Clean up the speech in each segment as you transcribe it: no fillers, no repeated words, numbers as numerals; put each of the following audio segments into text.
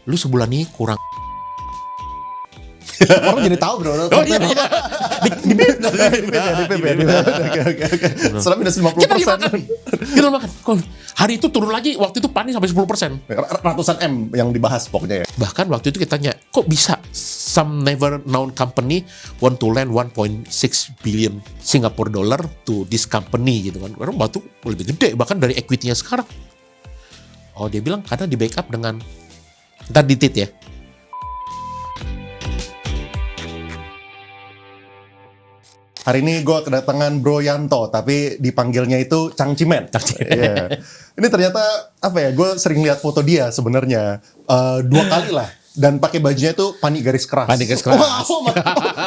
lu sebulan ini kurang. Orang jadi tahu bro. Oh iya. Di Setelah minus 50%. Kita makan. Hari itu turun lagi, waktu itu panik sampai 10%. Ratusan M yang dibahas pokoknya ya. Bahkan waktu itu kita tanya, kok bisa some never known company want to lend 1.6 billion Singapore dollar to this company gitu kan. Karena batu lebih gede bahkan dari equity-nya sekarang. Oh dia bilang karena di backup dengan ntar ditit ya. Hari ini gue kedatangan Bro Yanto, tapi dipanggilnya itu Chang Cimen. Yeah. Ini ternyata apa ya? Gue sering lihat foto dia sebenarnya 2 kali lah, dan pakai bajunya itu panik garis keras. Panik garis keras.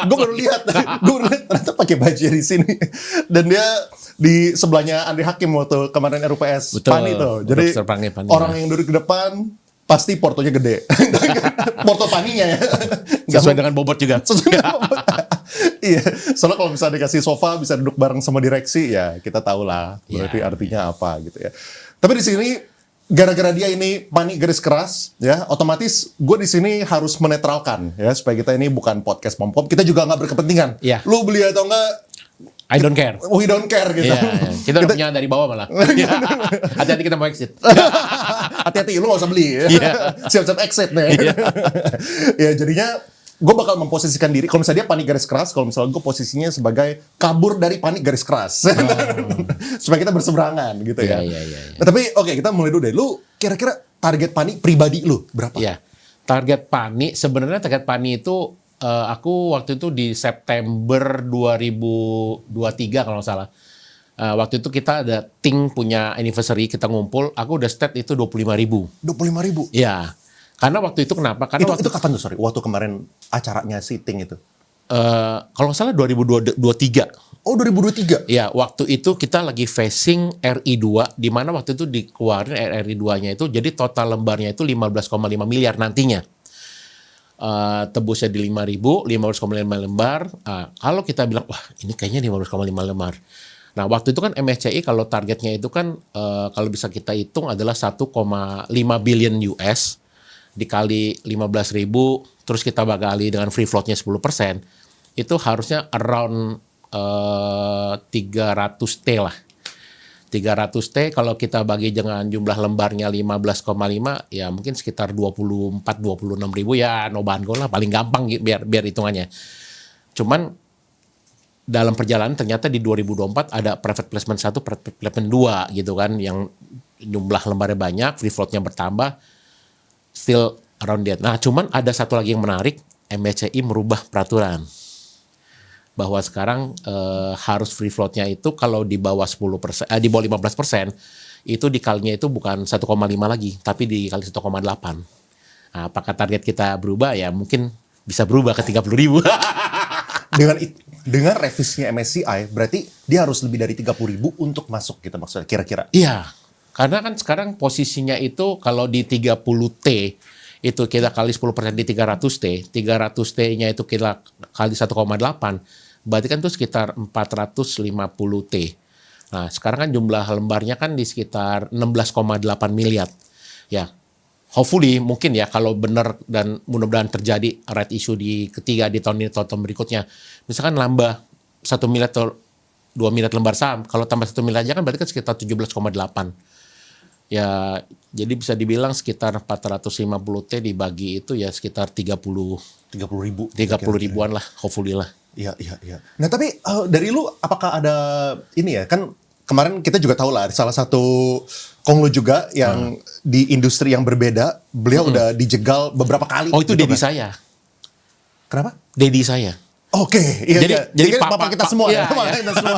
Gue baru lihat ternyata pakai baju di sini. Dan dia di sebelahnya Andri Hakim waktu kemarin RUPS. Betul. Pani itu. Jadi Pani, orang yang duduk di depan pasti portonya gede. Porto paninya ya. Sesuai dengan bobot juga. Iya, soalnya kalau misalnya dikasih sofa bisa duduk bareng sama direksi, ya kita tahu lah berarti artinya apa gitu ya. Tapi di sini gara-gara dia ini panik garis keras, ya otomatis gue di sini harus menetralkan ya supaya kita ini bukan podcast pom-pom, kita juga nggak berkepentingan. Iya. Lu beli atau enggak? I don't care. We don't care gitu. Iya, kita udah punya dari bawah malah. Hati-hati kita mau exit. Hati-hati, lu gak usah beli. Iya. Siap-siap exit nih. Ya jadinya gue bakal memposisikan diri, kalau misalnya dia panik garis keras, kalau misalnya gue posisinya sebagai kabur dari panik garis keras. Supaya kita berseberangan gitu ya. Iya. Nah, tapi oke, kita mulai dulu deh. Lu kira-kira target panik pribadi lu berapa? Iya. Target sebenarnya target pani itu aku waktu itu di September 2023 kalau nggak salah. Waktu itu kita ada punya anniversary, kita ngumpul, aku udah stat itu 25.000. 25.000? Iya. Karena waktu itu kenapa? Karena itu kapan tuh, sorry? Waktu kemarin acaranya sitting itu? Kalau nggak salah 2023. Oh, 2023? Ya, waktu itu kita lagi facing RI2, di mana waktu itu dikeluarin RI2-nya itu, jadi total lembarnya itu 15,5 miliar nantinya. Tebusnya di 5.000, 15,5 lembar. Kalau kita bilang, wah ini kayaknya 15,5 lembar. Nah, waktu itu kan MSCI kalau targetnya itu kan, kalau bisa kita hitung adalah 1,5 billion US, dikali 15.000, terus kita bakali dengan free floatnya 10%, itu harusnya around 300T lah. 300T kalau kita bagi dengan jumlah lembarnya 15,5, ya mungkin sekitar 24-26 ribu, ya no bango lah, paling gampang biar hitungannya. Cuman dalam perjalanan ternyata di 2024 ada private placement 1, private placement 2 gitu kan, yang jumlah lembarnya banyak, free floatnya bertambah, still around that. Nah, cuman ada satu lagi yang menarik, MSCI merubah peraturan bahwa sekarang harus free floatnya itu kalau di bawah 10%, di bawah 15%, itu dikalinya itu bukan 1,5 lagi, tapi dikali 1,8. Nah, apakah target kita berubah? Ya mungkin bisa berubah ke 30.000. Dengan revisinya MSCI, berarti dia harus lebih dari 30.000 untuk masuk gitu maksudnya kira-kira? Iya, karena kan sekarang posisinya itu kalau di 30T, itu kita kali 10% di 300T, 300T-nya itu kita kali 1,8, berarti kan itu sekitar 450T. Nah, sekarang kan jumlah lembarnya kan di sekitar 16,8 miliar. Ya, hopefully mungkin ya kalau benar dan mudah-mudahan terjadi right issue di ketiga di tahun ini atau tahun berikutnya, misalkan nambah 1 miliar atau 2 miliar lembar saham, kalau tambah 1 miliar aja kan berarti kan sekitar 17,8. Ya, jadi bisa dibilang sekitar 450T dibagi itu ya sekitar 30 ribuan lah, hopefully lah. Iya. Nah tapi dari lu apakah ada ini ya, kan kemarin kita juga tahu lah salah satu konglo juga yang di industri yang berbeda, beliau udah dijegal beberapa kali. Oh itu gitu Dedi kan? saya. Kenapa? Dedi saya. Oke, iya. Jadi papa kita semua iya, ya. Kita semua.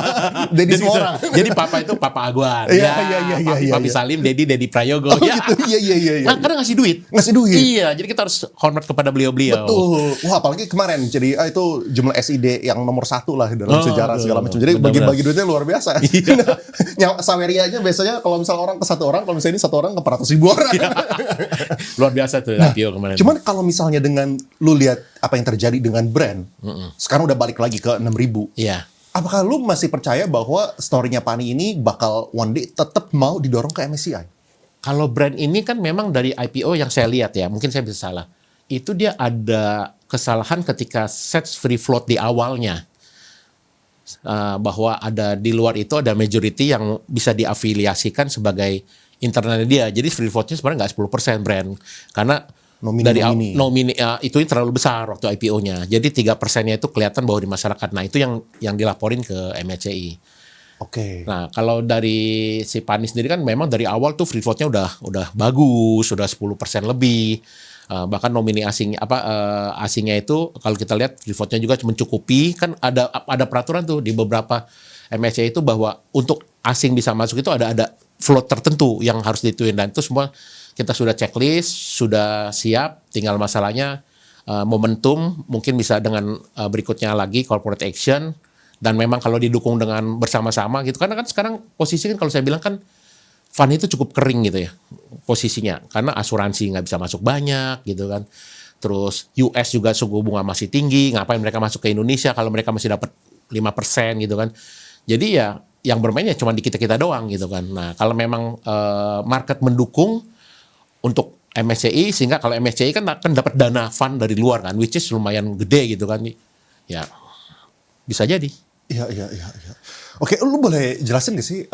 Dedi semua orang. Jadi papa itu Papa Agwan. Iya. Papi Salim, Dedi Prayogo. Oh gitu, iya. Nah, karena ngasih duit. Iya, jadi kita harus hormat kepada beliau-beliau. Betul. Wah, apalagi kemarin. Jadi itu jumlah SID yang nomor 1 lah dalam sejarah segala macam. Jadi bagi-bagi duitnya luar biasa. Yang Saweria-nya biasanya kalau misal orang ke 1 orang, kalau misalnya ini 1 orang ke 400.000 orang. Luar biasa tuh IPO kemarin. Cuman kalau misalnya dengan lu lihat apa yang terjadi dengan brand, sekarang udah balik lagi ke 6.000. Iya. Apakah lu masih percaya bahwa story-nya Pani ini bakal one day tetap mau didorong ke MSCI? Kalau brand ini kan memang dari IPO yang saya lihat ya, mungkin saya bisa salah. Itu dia ada kesalahan ketika set free float di awalnya. Bahwa ada di luar itu ada majority yang bisa diafiliasikan sebagai internalnya dia. Jadi free floatnya sebenarnya nggak 10% brand. Karena dari nomini itu terlalu besar waktu IPO-nya. Jadi 3%-nya itu kelihatan bahwa di masyarakat. Nah, itu yang dilaporin ke MSCI. Oke. Nah, kalau dari si Pani sendiri kan memang dari awal tuh free float-nya udah bagus, sudah 10% lebih. Bahkan nomini asingnya itu kalau kita lihat free float-nya juga mencukupi. Kan ada peraturan tuh di beberapa MSCI itu bahwa untuk asing bisa masuk itu ada float tertentu yang harus dituin, dan itu semua kita sudah checklist, sudah siap, tinggal masalahnya momentum, mungkin bisa dengan berikutnya lagi corporate action, dan memang kalau didukung dengan bersama-sama gitu, karena kan sekarang posisi kan kalau saya bilang kan fund itu cukup kering gitu ya posisinya, karena asuransi nggak bisa masuk banyak gitu kan, terus US juga suku bunga masih tinggi, ngapain mereka masuk ke Indonesia kalau mereka masih dapat 5% gitu kan, jadi ya yang bermainnya cuma di kita doang gitu kan. Nah, kalau memang market mendukung untuk MSCI, sehingga kalau MSCI kan akan dapat dana fund dari luar kan, which is lumayan gede gitu kan, ya bisa jadi. Iya. Oke, lu boleh jelasin gak sih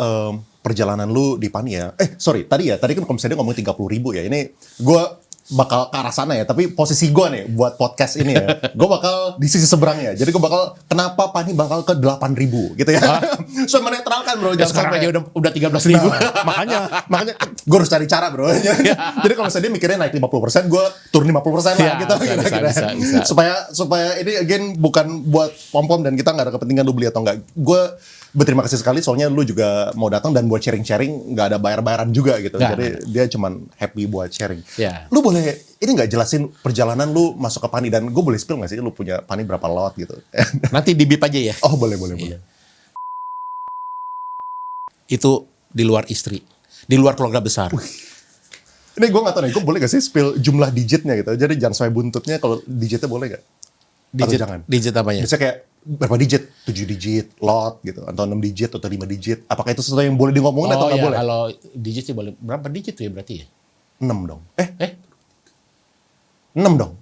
perjalanan lu di Pani ya? Tadi kan komisionernya ngomong 30.000 ya. Ini gue bakal ke arah sana ya, tapi posisi gue nih buat podcast ini ya, gue bakal di sisi seberangnya. Jadi gue bakal, kenapa Pani bakal ke 8.000 gitu ya? So menetralkan bro, Ya, sekarang aja udah 13.000. Makanya gue harus cari cara bro. Jadi kalau misalnya dia mikirnya naik 50%, gue turun 50% lah Ya, gitu. bisa. Supaya ini again bukan buat pom-pom dan kita nggak ada kepentingan lu beli atau enggak. Gue berterima kasih sekali soalnya lu juga mau datang dan buat sharing-sharing, nggak ada bayar-bayaran juga gitu. Nggak. Jadi dia cuman happy buat sharing. Ya. Lu boleh ini nggak jelasin perjalanan lu masuk ke Pani, dan gue boleh spill nggak sih lu punya Pani berapa lot gitu? Nanti di bip aja ya. Oh boleh. Itu di luar istri, di luar keluarga besar. Ini gue nggak tahu nih, gue boleh nggak sih spill jumlah digitnya gitu? Jadi jangan sampai buntutnya, kalau digitnya boleh nggak? Atau jangan? Digit apanya? Bisa kayak berapa digit? 7 digit, lot gitu, atau 6 digit, atau 5 digit. Apakah itu sesuatu yang boleh ngomongin atau nggak boleh? Kalau digit sih boleh. Berapa digit tuh ya berarti ya? 6 dong. 6 dong.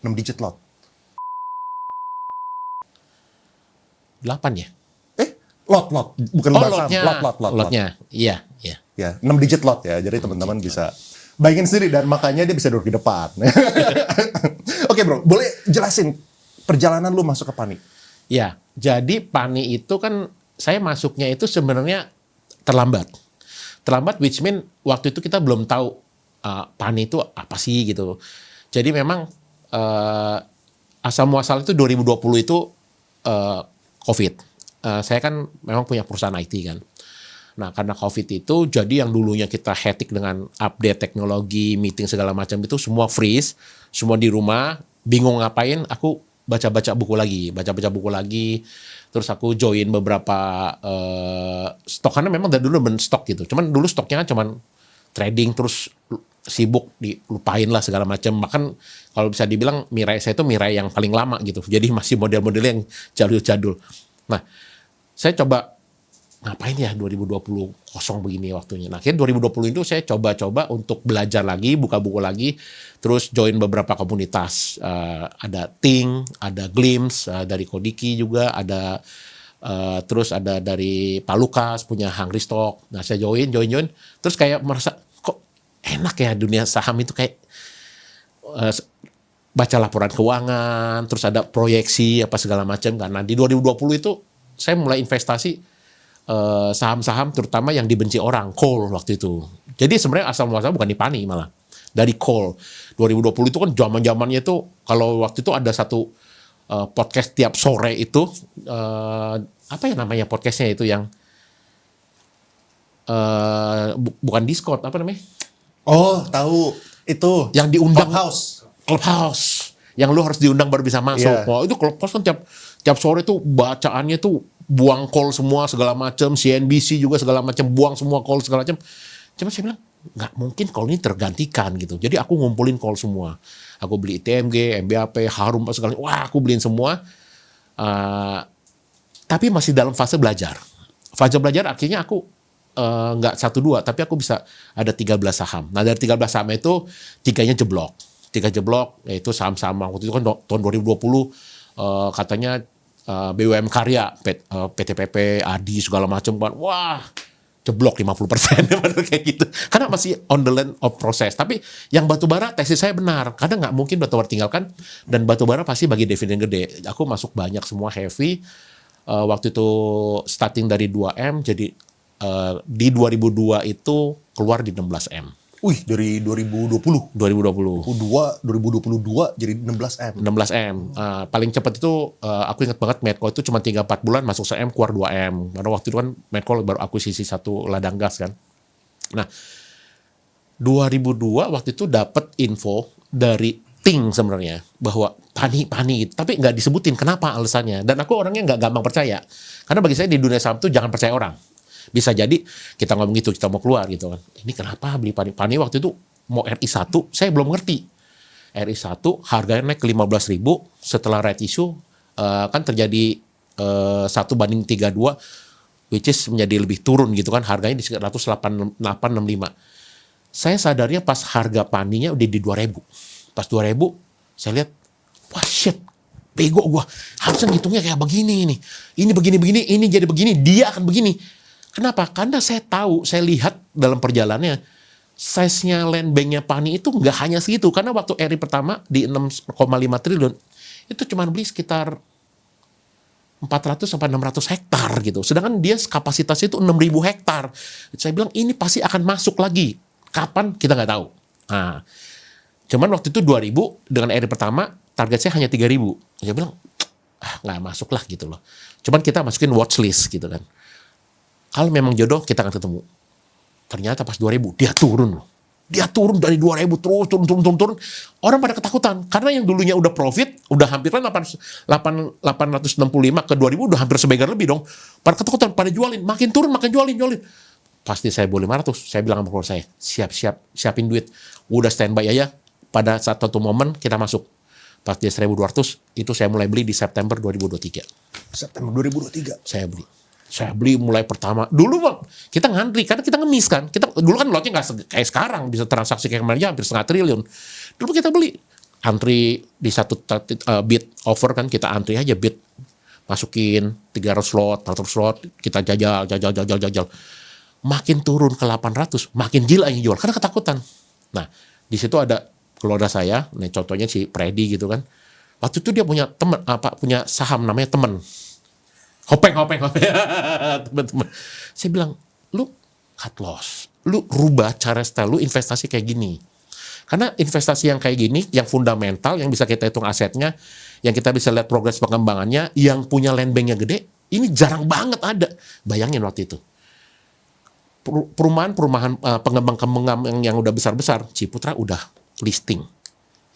6 digit lot. 8 ya? Lot. Bukan lembar saham. Lot. Lotnya, iya. Ya, 6 digit lot ya. Jadi teman-teman bisa bayangin sendiri, dan makanya dia bisa duduk di depan. Oke bro, boleh jelasin perjalanan lu masuk ke Pani? Ya, jadi Pani itu kan saya masuknya itu sebenarnya terlambat. Terlambat which mean waktu itu kita belum tahu Pani itu apa sih gitu. Jadi memang asal muasal itu 2020 itu COVID. Saya kan memang punya perusahaan IT kan. Nah, karena COVID itu, jadi yang dulunya kita hectic dengan update teknologi, meeting segala macam itu semua freeze, semua di rumah, bingung ngapain, aku baca-baca buku lagi, terus aku join beberapa stok, karena memang dari dulu stok gitu. Cuman dulu stoknya kan cuman trading, terus sibuk dilupain lah segala macam. Bahkan kalau bisa dibilang Mirai saya itu Mirai yang paling lama gitu. Jadi masih model-model yang jadul-jadul. Nah, saya coba ngapain ya 2020 kosong begini waktunya. Nah, akhirnya 2020 itu saya coba untuk belajar lagi, buka buku lagi, terus join beberapa komunitas. Ada Ting, ada Glimpse, dari Kodiki juga, ada terus ada dari Pak Lukas punya Hungry Stock. Nah, saya join. Terus kayak merasa kok enak ya dunia saham itu, kayak baca laporan keuangan, terus ada proyeksi apa segala macam. Karena di 2020 itu saya mulai investasi saham-saham terutama yang dibenci orang, coal waktu itu. Jadi sebenarnya asal muasal bukan di Pani, malah dari coal. 2020 itu kan zaman-zamannya itu, kalau waktu itu ada satu podcast tiap sore itu, apa ya namanya podcastnya itu yang bukan Discord, apa namanya? Oh, tahu itu. Yang diundang Clubhouse. Yang lu harus diundang baru bisa masuk. Yeah. Wah, itu Clubhouse kan tiap sore tuh bacaannya tuh buang call semua segala macam, CNBC juga segala macam, buang semua call segala macam. Cuma saya bilang nggak mungkin call ini tergantikan gitu. Jadi aku ngumpulin call semua. Aku beli ITMG, MBAP, Harum segala. Wah, aku beliin semua. Tapi masih dalam fase belajar. Fase belajar akhirnya aku nggak 1-2, tapi aku bisa ada 13 saham. Nah dari 13 saham itu 3-nya jeblok. 3 jeblok, yaitu saham-saham waktu itu kan tahun 2020 katanya BUMN Karya, PTPP, ADI segala macam kan. Wah, jeblok 50% kayak gitu. Karena masih on the land of process. Tapi yang batubara tesis saya benar. Karena nggak mungkin batubara tinggalkan, dan batubara pasti bagi dividen gede. Aku masuk banyak semua heavy. Waktu itu starting dari 2M, jadi di 2002 itu keluar di 16M. Wih, dari 2020. 2020. 2022 jadi 16M. 16M. Paling cepat itu aku ingat banget Medco itu cuma 3-4 bulan masuk 1M keluar 2M. Karena waktu itu kan Medco baru akuisisi satu ladang gas kan. Nah, 2002 waktu itu dapat info dari Ting sebenarnya bahwa pani gitu. Tapi nggak disebutin kenapa alasannya. Dan aku orangnya nggak gampang percaya. Karena bagi saya di dunia saham itu jangan percaya orang. Bisa jadi kita ngomong gitu, kita mau keluar gitu kan. Ini kenapa beli pani? Pani waktu itu mau RI1, saya belum ngerti. RI1 harganya naik ke 15.000 setelah right issue kan terjadi 1:32, which is menjadi lebih turun gitu kan. Harganya di sekitar 108.65. Saya sadarnya pas harga paninya udah di 2.000. Pas 2.000 saya lihat, wah shit, bego gua. Harusnya ngitungnya kayak begini nih. Ini begini-begini, ini jadi begini, dia akan begini. Kenapa? Karena saya tahu, saya lihat dalam perjalanannya, size-nya land bank-nya Pani itu nggak hanya segitu. Karena waktu RI pertama di 6,5 triliun, itu cuma beli sekitar 400 sampai 600 hektar gitu. Sedangkan dia kapasitasnya itu 6.000 hektar. Saya bilang ini pasti akan masuk lagi. Kapan? Kita nggak tahu. Nah, cuman waktu itu 2000 dengan RI pertama, target saya hanya 3.000. Saya bilang, nggak masuk lah gitu loh. Cuman kita masukin watchlist gitu kan. Kalau memang jodoh, kita akan ketemu. Ternyata pas 2000, dia turun. Dia turun dari 2000, terus turun. Orang pada ketakutan. Karena yang dulunya udah profit, udah hampir kan 865 ke 2000, udah hampir sebagian lebih dong. Pada ketakutan, pada jualin. Makin turun, makin jualin. Pasti saya bawa 500. Saya bilang sama keluarga saya, siapin duit. Udah standby aja. Pada satu momen, kita masuk. Pas dia 1.200, itu saya mulai beli di September 2023. September 2023. Saya beli mulai pertama. Dulu Bang, kita ngantri karena kita ngemis kan. Dulu kan lotnya nggak kayak sekarang bisa transaksi kayak kemarin aja hampir 0,5 triliun. Dulu kita beli antri di satu bid offer kan, kita antri aja bid, masukin 300 slot, 400 slot, kita jajal. Makin turun ke 800, makin gila yang jual karena ketakutan. Nah, di situ ada keluarga saya, nih contohnya si Freddy gitu kan. Waktu itu dia punya punya saham namanya Temen. Hopeng. Teman-teman. Saya bilang, lu cut loss. Lu rubah cara style lu investasi kayak gini. Karena investasi yang kayak gini, yang fundamental, yang bisa kita hitung asetnya, yang kita bisa lihat progres pengembangannya, yang punya land banknya gede, ini jarang banget ada. Bayangin waktu itu. Perumahan pengembang yang udah besar-besar, Ciputra udah listing.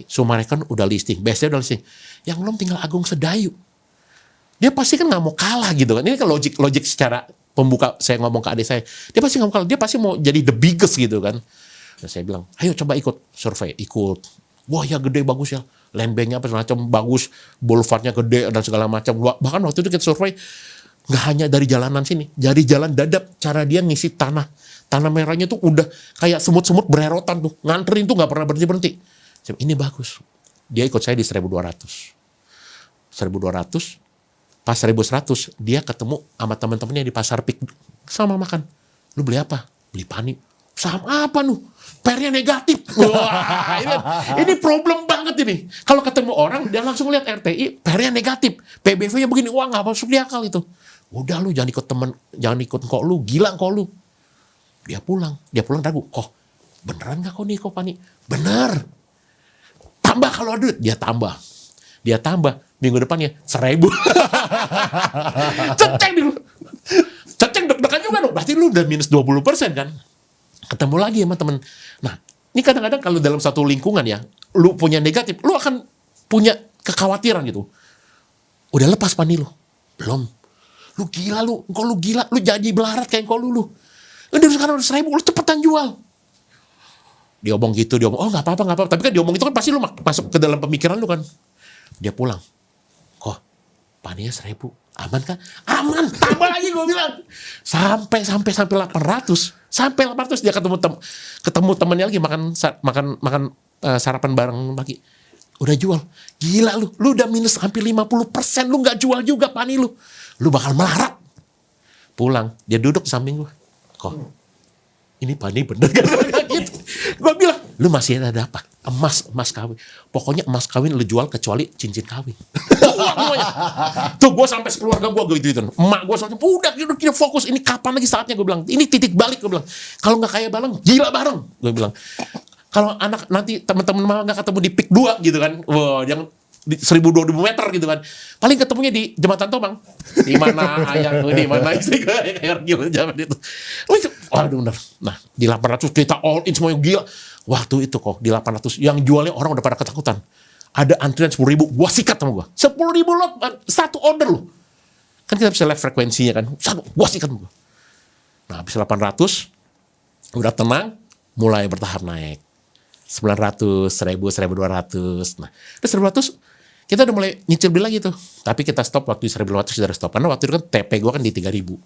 Summarecon udah listing. BSD udah listing. Yang belum tinggal Agung Sedayu. Dia pasti kan nggak mau kalah gitu kan. Ini kan logik secara pembuka saya ngomong ke adik saya. Dia pasti nggak mau kalah. Dia pasti mau jadi the biggest gitu kan. Dan saya bilang, ayo coba ikut survei. Ikut. Wah ya gede bagus ya. Land banknya apa macam bagus. Boulevardnya gede dan segala macam. Bahkan waktu itu kita survei nggak hanya dari jalanan sini. Dari jalan dadap. Cara dia ngisi tanah. Tanah merahnya tuh udah kayak semut-semut bererotan tuh. Nganterin tuh nggak pernah berhenti-berhenti. Ini bagus. Dia ikut saya di 1.200. 1.200. Pas 1.100, dia ketemu sama teman-temannya di pasar Pik. Sama makan. Lu beli apa? Beli Pani. Saham apa nu? PR-nya negatif. Wah, ini problem banget ini. Kalau ketemu orang, dia langsung lihat RTI, PR-nya negatif. PBV-nya begini, wah nggak masuk di akal itu. Udah lu jangan ikut temen, jangan ikut kok lu, gila kok lu. Dia pulang ragu. Kok beneran nggak kok nih kok Pani? Bener. Tambah kalau ada duit, dia tambah. Minggu depannya 1.000. Ceceng deg-degan juga dong. Berarti lu udah minus 20% kan. Ketemu lagi sama temen. Nah, ini kadang-kadang kalau dalam satu lingkungan ya, lu punya negatif, lu akan punya kekhawatiran gitu. Udah lepas Pani lu? Belum. Lu gila lu. Kok lu gila? Lu jadi belarat kayak kok lu. Udah sekarang udah 1.000, lu cepetan jual. Dia omong gitu, oh nggak apa-apa. Tapi kan dia omong itu kan pasti lu masuk ke dalam pemikiran lu kan. Dia pulang. Kok Paninya 1.000. Aman kan? Aman. Tambah lagi gue bilang. Sampai 800. Sampai 800 dia ketemu temennya lagi makan sarapan bareng pagi. Udah jual. Gila lu. Lu udah minus hampir 50%. Lu gak jual juga pani lu. Lu bakal melarat. Pulang. Dia duduk di samping gue. Kok? Ini pani bener gak? Gitu. Gue bilang. Lu masih ada apa? Emas kawin. Pokoknya emas kawin lu jual kecuali cincin kawin. Tuh gue sampai sekeluarga gue gitu. Emak gue soalnya udah kita fokus. Ini kapan lagi saatnya gue bilang. Ini titik balik gue bilang. Kalau gak kaya bareng, gila bareng. Gue bilang. Kalau anak nanti teman-teman mama gak ketemu di PIK 2 gitu kan. Wah, yang di 1.000-2.000 meter gitu kan. Paling ketemunya di Jembatan Tomang. Di mana ayahku, di mana istri gue kayak gila zaman itu. Waduh bener. Nah, di 800 kita all in semuanya gila. Waktu itu kok di 800 yang jualnya orang udah pada ketakutan. Ada antrian 10.000, gua sikat sama gua. 10.000 lot satu order loh. Kan kita bisa lihat frekuensinya kan. Satu, gua sikat sama gua. Nah, habis 800 udah tenang, mulai bertahap naik. 900, 1.000, 1.200. Nah, terus 1.200 kita udah mulai nyicil beli lagi tuh. Tapi kita stop waktu di 1.500 kita udah stop. Karena waktu itu kan TP gue kan di 3.000.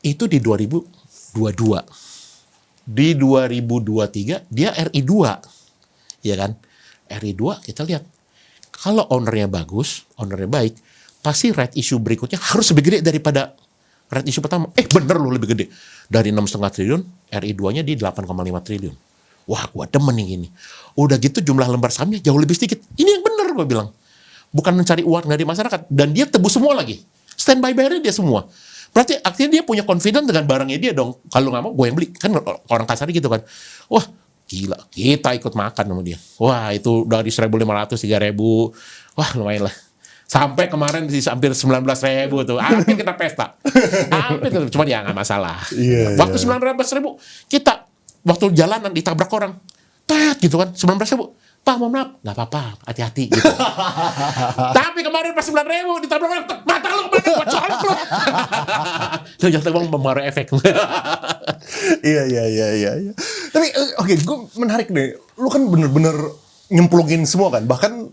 Itu di 2022. Di 2023 dia RI2. Ya kan? RI2 kita lihat. Kalau ownernya bagus, ownernya baik, pasti right issue berikutnya harus lebih gede daripada right issue pertama. Bener loh lebih gede. Dari 6,5 triliun, RI2-nya di 8,5 triliun. Wah, gua demen yang ini. Udah gitu jumlah lembar sahamnya jauh lebih sedikit. Ini yang bener gua bilang. Bukan mencari uang dari masyarakat. Dan dia tebus semua lagi. Standby bayarnya dia semua. Berarti artinya dia punya confidence dengan barangnya dia dong. Kalau nggak mau gue yang beli. Kan orang kasarnya gitu kan. Wah, gila. Kita ikut makan sama dia. Wah, itu dari 1.500, 3.000. Wah, lumayan lah. Sampai kemarin hampir 19.000 tuh. Hampir kita pesta. Hampir. Cuman ya nggak masalah. Waktu 19.000 kita waktu jalanan ditabrak orang, gitu kan, 19.000, Pak mohon maaf, nggak apa-apa, hati-hati gitu. Tapi kemarin pas 9.000 ditabrak orang, mata lu kemana, gua colok lu. Itu jatuh bang mempengaruhi efek. Iya. Tapi oke, gue menarik deh. Lu kan bener-bener nyemplungin semua kan, bahkan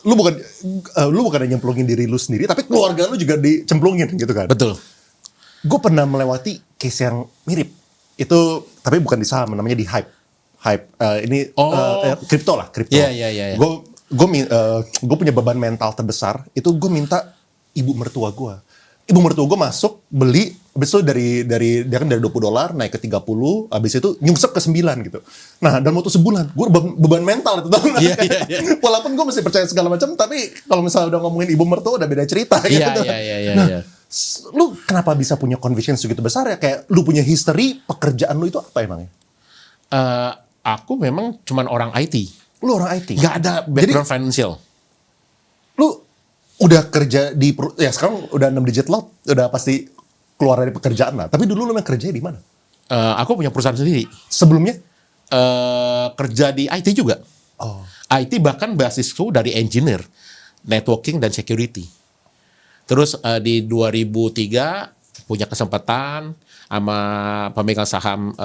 lu bukan nyemplungin diri lu sendiri, tapi keluarga lu juga dicemplungin gitu kan. Betul. Gue pernah melewati case yang mirip. Itu tapi bukan di saham, namanya di hype. Ini kripto lah, kripto. Iya. Gue punya beban mental terbesar. Itu gue minta ibu mertua gue. Ibu mertua gue masuk beli, habis itu dari dia kan dari $20 naik ke 30, habis itu nyungsep ke 9 gitu. Nah, dalam waktu sebulan, gue beban mental itu. Iya. Walaupun gue masih percaya segala macam, tapi kalau misalnya udah ngomongin ibu mertua udah beda cerita gitu. Iya. Lu kenapa bisa punya conviction segitu besar ya? Kayak lu punya history, pekerjaan lu itu apa emangnya? Aku memang cuman orang IT. Lu orang IT? Nggak ada background financial. Lu udah kerja di, ya sekarang udah 6 digit lot, udah pasti keluar dari pekerjaan lah. Tapi dulu lu yang kerjanya di mana? Aku punya perusahaan sendiri. Sebelumnya? Kerja di IT juga. IT bahkan basisku dari engineer, networking dan security. Terus di 2003 punya kesempatan sama pemegang saham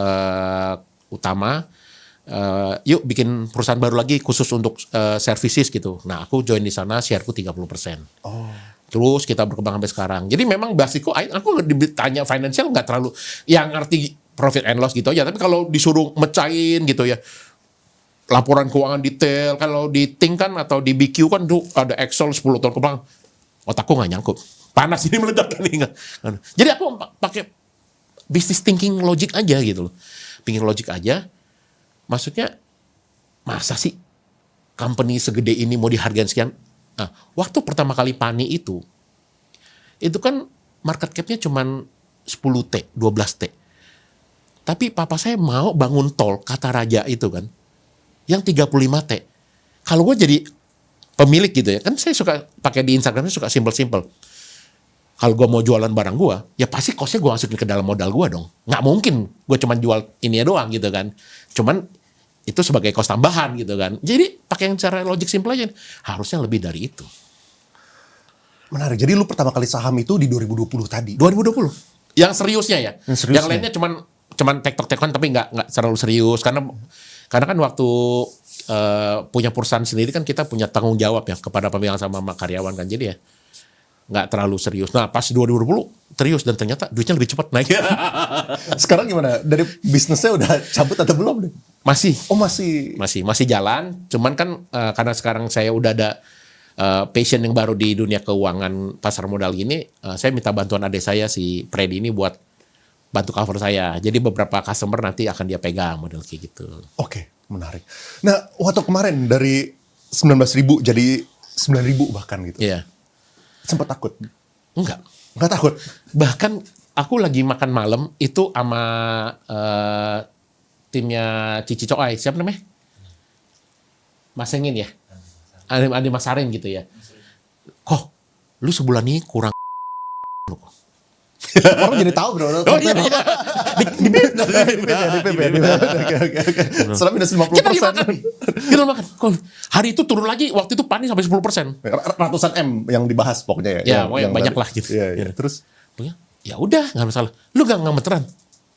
utama, yuk bikin perusahaan baru lagi khusus untuk services gitu. Nah, aku join di sana, shareku 30%. Terus kita berkembang sampai sekarang. Jadi memang basicku, aku ditanya financial nggak terlalu yang ngerti profit and loss gitu aja. Tapi kalau disuruh mecahin gitu ya, laporan keuangan detail, kalau di Think kan atau di BQ kan tuh ada Excel 10 tahun ke belakang. Otakku nggak nyangkut. Panas ini meledak nih. Jadi aku pakai business thinking logic aja gitu loh. Thinking logic aja. Maksudnya, masa sih company segede ini mau dihargain sekian? Nah, waktu pertama kali Pani itu kan market cap-nya cuma 10T, 12T. Tapi papa saya mau bangun tol Kata Raja itu kan, yang 35T. Kalau gue jadi pemilik gitu ya, kan saya suka pakai di Instagram, suka simple-simple. Kalau gue mau jualan barang gue, ya pasti cost-nya gue masukin ke dalam modal gue dong. Nggak mungkin gue cuma jual ini doang gitu kan. Cuman itu sebagai cost tambahan gitu kan. Jadi pakai yang cara logik simple aja. Harusnya lebih dari itu. Menarik. Jadi lu pertama kali saham itu di 2020 tadi? 2020. Yang seriusnya ya. Yang lainnya cuman tektok-tekokan tapi nggak terlalu serius. Karena kan waktu punya perusahaan sendiri kan kita punya tanggung jawab ya kepada pemilik sama karyawan kan. Jadi ya nggak terlalu serius. Nah pas 2020 serius dan ternyata duitnya lebih cepat naik. Sekarang gimana? Dari bisnisnya udah cabut atau belum nih? Masih. Oh masih. Masih jalan. Cuman kan karena sekarang saya udah ada passion yang baru di dunia keuangan pasar modal gini, saya minta bantuan adik saya si Freddy ini buat bantu cover saya. Jadi beberapa customer nanti akan dia pegang model kayak gitu. Oke, menarik. Nah, waktu kemarin dari 19.000 jadi 9.000 bahkan gitu. Iya. Sempat takut? Enggak. Enggak takut? Bahkan aku lagi makan malam itu sama timnya Cici Coai. Siapa namanya? Mas Engin ya? Andi Masarin gitu ya. Kok lu sebulan ini kurang. Orang jadi tahu bro. Oh iya. Di PB. Oke. Setelah minus 50%. Kita makan. Kok hari itu turun lagi, waktu itu panik sampai 10%. Ratusan M yang dibahas pokoknya ya. Ya, banyak lah gitu. Iya. Terus? Ya udah, nggak masalah. Lu nggak meteran?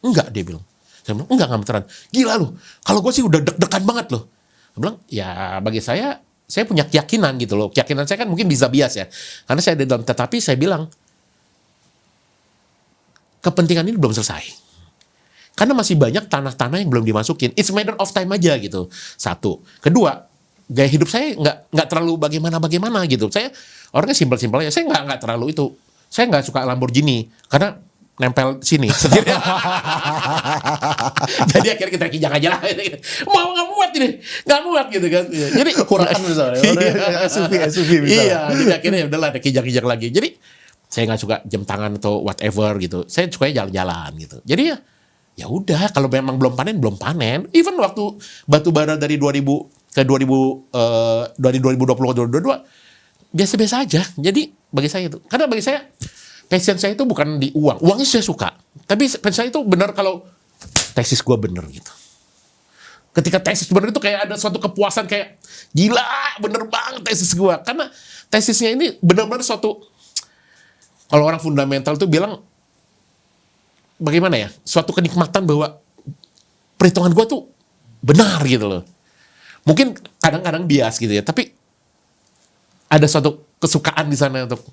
Enggak, dia bilang. Saya bilang, enggak meteran. Gila lu. Kalau gue sih udah deg-degan banget loh. Dia bilang, ya bagi saya punya keyakinan gitu loh. Keyakinan saya kan mungkin bisa bias ya. Karena saya ada dalam, tetapi saya bilang, kepentingan ini belum selesai. Karena masih banyak tanah-tanah yang belum dimasukin. It's a matter of time aja gitu. Satu. Kedua, gaya hidup saya nggak terlalu bagaimana gitu. Saya orangnya simpel-simpel aja. Saya nggak terlalu itu. Saya nggak suka Lamborghini karena nempel sini sendiri. Jadi akhirnya kita kijang aja lah. Mau nggak muat ini, nggak muat gitu kan. Jadi kurang misalnya. SUV misalnya. Iya. Jadi akhirnya ya udahlah ada kijang-kijang lagi. Jadi saya nggak suka jam tangan atau whatever gitu. Saya sukanya jalan-jalan gitu. Jadi ya udah kalau memang belum panen. Even waktu batu bara dari 2000 ke 2000 dari 2020 ke 2022 biasa-biasa aja. Jadi bagi saya itu, karena bagi saya passion saya itu bukan di uang. Uangnya saya suka. Tapi passion saya itu benar kalau tesis gue bener gitu. Ketika tesis bener itu kayak ada suatu kepuasan kayak gila bener banget tesis gue. Karena tesisnya ini benar-benar suatu, kalau orang fundamental tuh bilang bagaimana ya, suatu kenikmatan bahwa perhitungan gue tuh benar gitu loh. Mungkin kadang-kadang bias gitu ya, tapi ada suatu kesukaan di sana untuk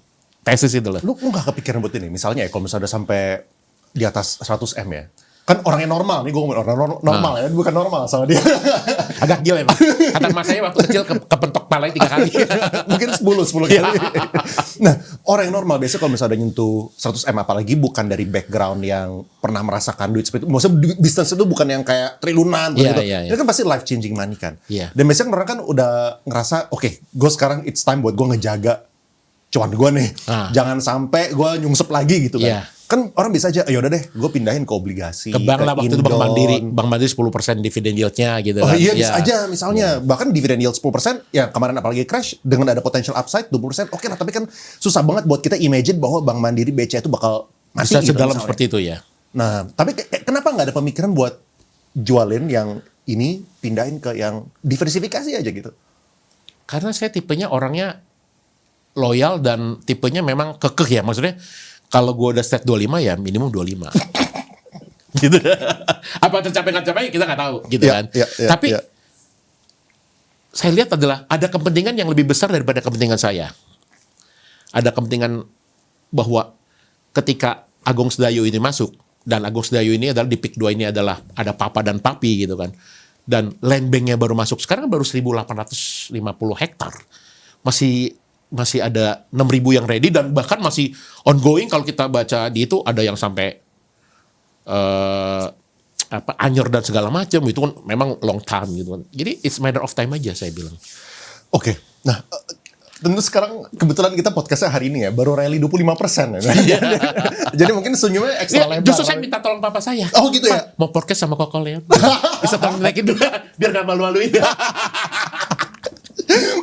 tesis itu loh. Lu nggak kepikiran buat ini? Misalnya ya, kalau misalnya udah sampai di atas 100 M ya, kan orangnya normal nih, gue ngomongin orang normal ya, bukan normal sama dia. Agak gila emang. Kata mas saya waktu kecil kepentok palanya 3 kali. Mungkin 10 kali. Nah, orang yang normal biasanya kalau misalnya udah nyentuh 100 M, apalagi bukan dari background yang pernah merasakan duit seperti itu. Maksudnya bisnis itu bukan yang kayak triliunan gitu. Ini kan pasti life changing money kan. Dan biasanya orang kan udah ngerasa, oke, gue sekarang it's time buat gue ngejaga cuan gue nih. Jangan sampai gue nyungsep lagi gitu kan. Kan orang bisa aja, ya udah deh, gue pindahin ke obligasi, ke bank lah waktu itu Bank Mandiri 10% dividen yieldnya gitu. Oh iya, bisa aja misalnya, bahkan dividen yield 10%, ya kemarin apalagi crash, dengan ada potential upside 20%, oke lah, tapi kan susah banget buat kita imagine bahwa Bank Mandiri BCA itu bakal mati bisa gitu. sedalam seperti itu ya. Nah, tapi kenapa nggak ada pemikiran buat jualin yang ini, pindahin ke yang diversifikasi aja gitu? Karena saya tipenya orangnya loyal dan tipenya memang kekeh ya, maksudnya kalau gue udah set 25 ya minimum 25. Gitu. Apa tercapai nggak tercapai kita nggak tahu gitu kan. Tapi saya lihat adalah ada kepentingan yang lebih besar daripada kepentingan saya. Ada kepentingan bahwa ketika Agung Sedayu ini masuk, dan Agung Sedayu ini adalah di PIK 2 ini adalah ada papa dan papi gitu kan. Dan land banknya baru masuk, sekarang baru 1.850 hektar. Masih ada 6.000 yang ready dan bahkan masih ongoing. Kalau kita baca di itu ada yang sampai Anyer dan segala macam, itu kan memang long time gitu kan. Jadi it's matter of time aja saya bilang. Oke. Nah, tentu sekarang kebetulan kita podcastnya hari ini ya baru rally 25% ya. Jadi mungkin senyumnya ekstra lebar. Justru saya minta tolong papa saya. Oh gitu ya. Mau podcast sama kokol ya. Bisa tolong naikin dulu biar gak malu-maluin.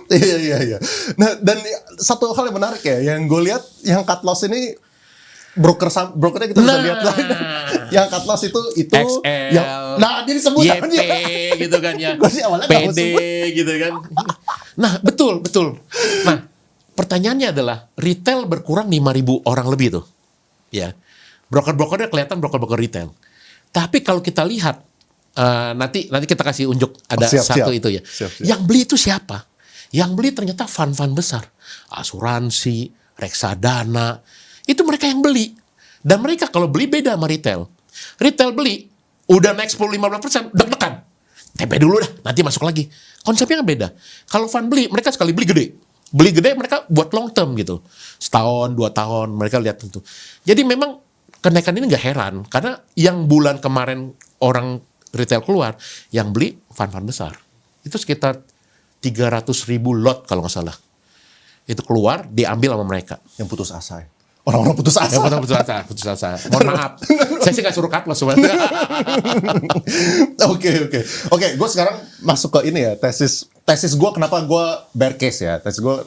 Iya. Nah, dan satu hal yang menarik ya, yang gue lihat yang cut loss ini brokernya kita bisa lihat lah. Yang cut loss itu XL, yang, nah jadi sebut YP gitu kan ya. Gue sih awalnya PD gitu kan. Nah, betul. Nah, pertanyaannya adalah retail berkurang 5.000 orang lebih tuh. Ya. Broker-brokernya kelihatan broker-broker retail. Tapi kalau kita lihat nanti kita kasih unjuk ada siap, satu siap. itu ya. Siap. Yang beli itu siapa? Yang beli ternyata fund-fund besar, asuransi, reksadana, itu mereka yang beli. Dan mereka kalau beli beda sama retail. Retail beli udah naik 10-15%, deg-degan. TP dulu dah, nanti masuk lagi. Konsepnya kan beda. Kalau fund beli, mereka sekali beli gede. Beli gede mereka buat long term gitu. Setahun, 2 tahun, mereka lihat tentu. Jadi memang kenaikan ini nggak heran. Karena yang bulan kemarin orang retail keluar, yang beli fund-fund besar. Itu sekitar 300.000 lot kalau nggak salah. Itu keluar, diambil sama mereka. Yang putus asa ya. Orang-orang putus asa. Ya, putus asa. Mohon maaf. Saya sih nggak suruh cut loss sebenarnya. Oke, gue sekarang masuk ke ini ya, tesis gue kenapa gue bear case ya. Tesis gue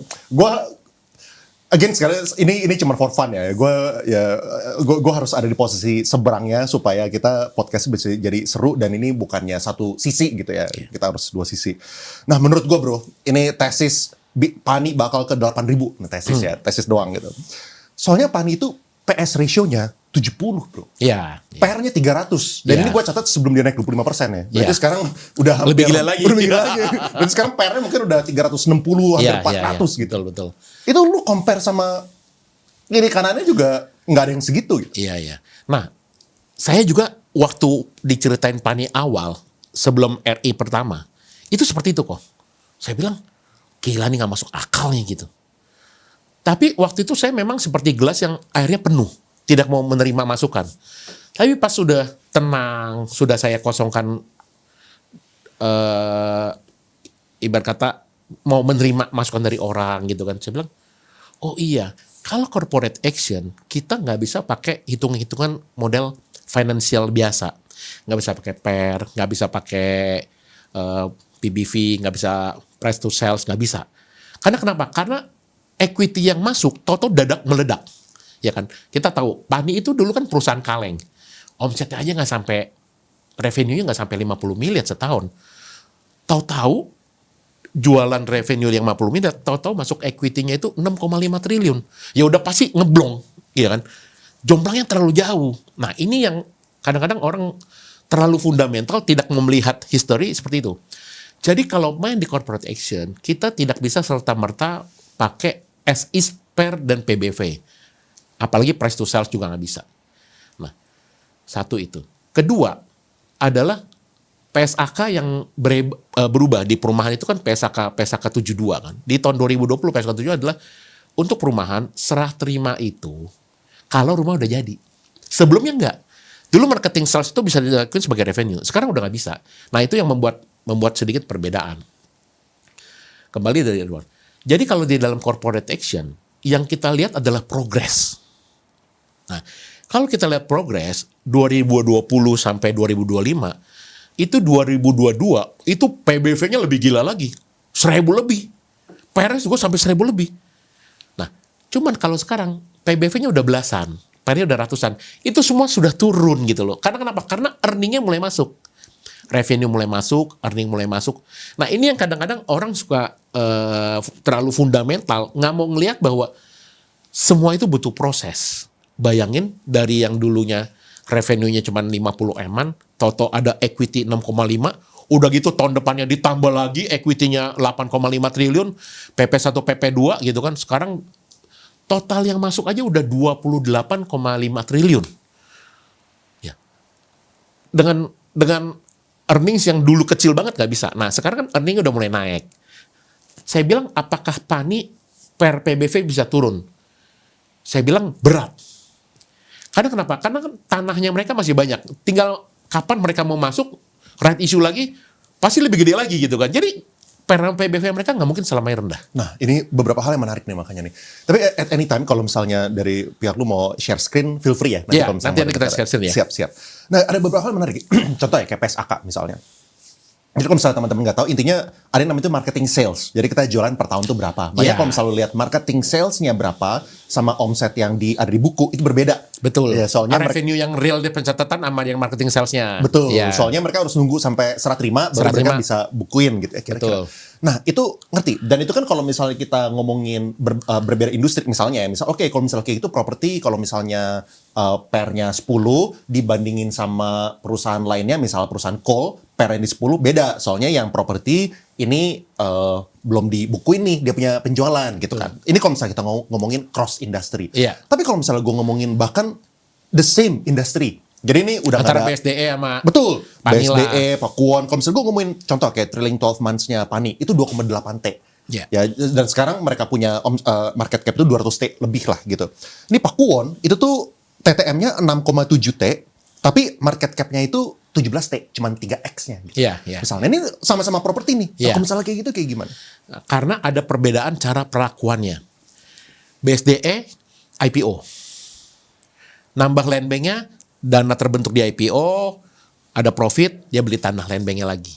again sekarang ini cuma for fun ya. Gue harus ada di posisi seberangnya supaya kita podcast bisa jadi seru dan ini bukannya satu sisi gitu ya. Kita harus dua sisi. Nah, menurut gue bro, ini tesis PANI bakal ke 8.000 tesis ya, tesis doang gitu. Soalnya PANI itu PS ratio-nya 70 bro. Iya. PR-nya 300. Dan ini gue catat sebelum dia naik 25% ya. Berarti sekarang udah lebih gila lagi. Dan sekarang PR-nya mungkin udah 360, hampir 400 gitu. Betul. Itu lu compare sama kiri kanannya juga nggak ada yang segitu gitu. Iya. Nah, saya juga waktu diceritain PANI awal, sebelum RI pertama, itu seperti itu kok. Saya bilang, gila nih nggak masuk akal nih gitu. Tapi waktu itu saya memang seperti gelas yang akhirnya penuh. Tidak mau menerima masukan. Tapi pas sudah tenang, sudah saya kosongkan, ibarat kata, mau menerima masukan dari orang gitu kan. Saya bilang, oh iya, kalau corporate action, kita nggak bisa pakai hitung-hitungan model financial biasa. Nggak bisa pakai PER, nggak bisa pakai PBV, nggak bisa price to sales, nggak bisa. Karena kenapa? Karena equity yang masuk, toto dadak meledak. Ya kan? Kita tahu, PANI itu dulu kan perusahaan kaleng. Omsetnya aja nggak sampai, revenue-nya nggak sampai 50 miliar setahun. Tahu-tahu, jualan revenue yang 50 miliar, tahu-tahu masuk equity-nya itu 6,5 triliun. Ya udah pasti ngeblong, ya kan? Jomblangnya terlalu jauh. Nah ini yang kadang-kadang orang terlalu fundamental, tidak melihat history seperti itu. Jadi kalau main di corporate action, kita tidak bisa serta-merta pakai as is, PER, dan PBV. Apalagi price to sales juga nggak bisa. Nah, satu itu. Kedua, adalah PSAK yang berubah di perumahan itu kan PSAK 72 kan. Di tahun 2020 PSAK 72 adalah untuk perumahan serah terima itu kalau rumah udah jadi. Sebelumnya enggak. Dulu marketing sales itu bisa dilakukan sebagai revenue. Sekarang udah nggak bisa. Nah, itu yang membuat sedikit perbedaan. Kembali dari luar. Jadi kalau di dalam corporate action, yang kita lihat adalah progress. Nah, kalau kita lihat progress 2020 sampai 2025, itu 2022 itu PBV-nya lebih gila lagi, 1.000 lebih. PRS juga sampai 1.000 lebih. Nah, cuman kalau sekarang PBV-nya udah belasan, PR-nya udah ratusan. Itu semua sudah turun gitu loh. Karena kenapa? Karena earning-nya mulai masuk. Revenue mulai masuk, earning mulai masuk. Nah ini yang kadang-kadang orang suka terlalu fundamental, nggak mau ngelihat bahwa semua itu butuh proses. Bayangin dari yang dulunya revenue-nya cuma 50 M-an, toto ada equity 6,5, udah gitu tahun depannya ditambah lagi equity-nya 8,5 triliun, PP1, PP2 gitu kan. Sekarang total yang masuk aja udah 28,5 triliun. Ya. Dengan earnings yang dulu kecil banget nggak bisa. Nah sekarang kan earning udah mulai naik. Saya bilang apakah PANI per PBV bisa turun? Saya bilang berat. Karena kenapa? Karena kan tanahnya mereka masih banyak. Tinggal kapan mereka mau masuk, right issue lagi, pasti lebih gede lagi gitu kan. Jadi per PBV mereka nggak mungkin selamanya rendah. Nah ini beberapa hal yang menarik nih makanya nih. Tapi at any time kalau misalnya dari pihak lu mau share screen, feel free ya. Nanti, nanti kita share screen ya. Siap. Nah ada beberapa hal yang menarik. Contoh ya kayak PSAK misalnya. Jadi kalau misalnya teman-teman nggak tahu, intinya ada yang namanya itu marketing sales. Jadi kita jualan per tahun tuh berapa. Banyak Iya. kalau misalnya lu lihat marketing salesnya berapa sama omset yang ada di buku itu berbeda. Betul. Ya, soalnya Revenue yang real di pencatatan sama yang marketing salesnya. betul. Ya. Soalnya mereka harus nunggu sampai serah terima baru Serah mereka terima. bisa bukuin gitu ya kira-kira. Betul. Nah itu ngerti. Dan itu kan kalau misalnya kita ngomongin berbeda industri misalnya ya. Misal oke, kalau misalnya kayak gitu properti, kalau misalnya pairnya 10 dibandingin sama perusahaan lainnya, misalnya perusahaan coal, pairnya di 10 beda. Soalnya yang properti ini belum dibukuin nih dia punya penjualan gitu kan. Ini kalau misalnya kita ngomongin cross industry. Iya. Tapi kalau misalnya gue ngomongin bahkan the same industry. Jadi ini udah Antara nggak ada BSDE sama betul. Pani lah. BSDE, Pakuwon. Kalau misalnya gue ngomongin contoh kayak trailing 12 months-nya Pani itu 2,8 T. Iya. Ya, dan sekarang mereka punya market cap itu 200 T lebih lah gitu. Ini Pakuwon itu tuh TTM-nya 6,7 T, tapi market cap-nya itu 17 T, cuman 3X-nya gitu. Iya, iya. Misalnya ini sama-sama properti nih. Iya. Kalau misalnya kayak gitu kayak gimana? Karena ada perbedaan cara perlakuannya. BSDE IPO. Nambah land bank-nya, dana terbentuk di IPO, ada profit, dia beli tanah land bank-nya lagi.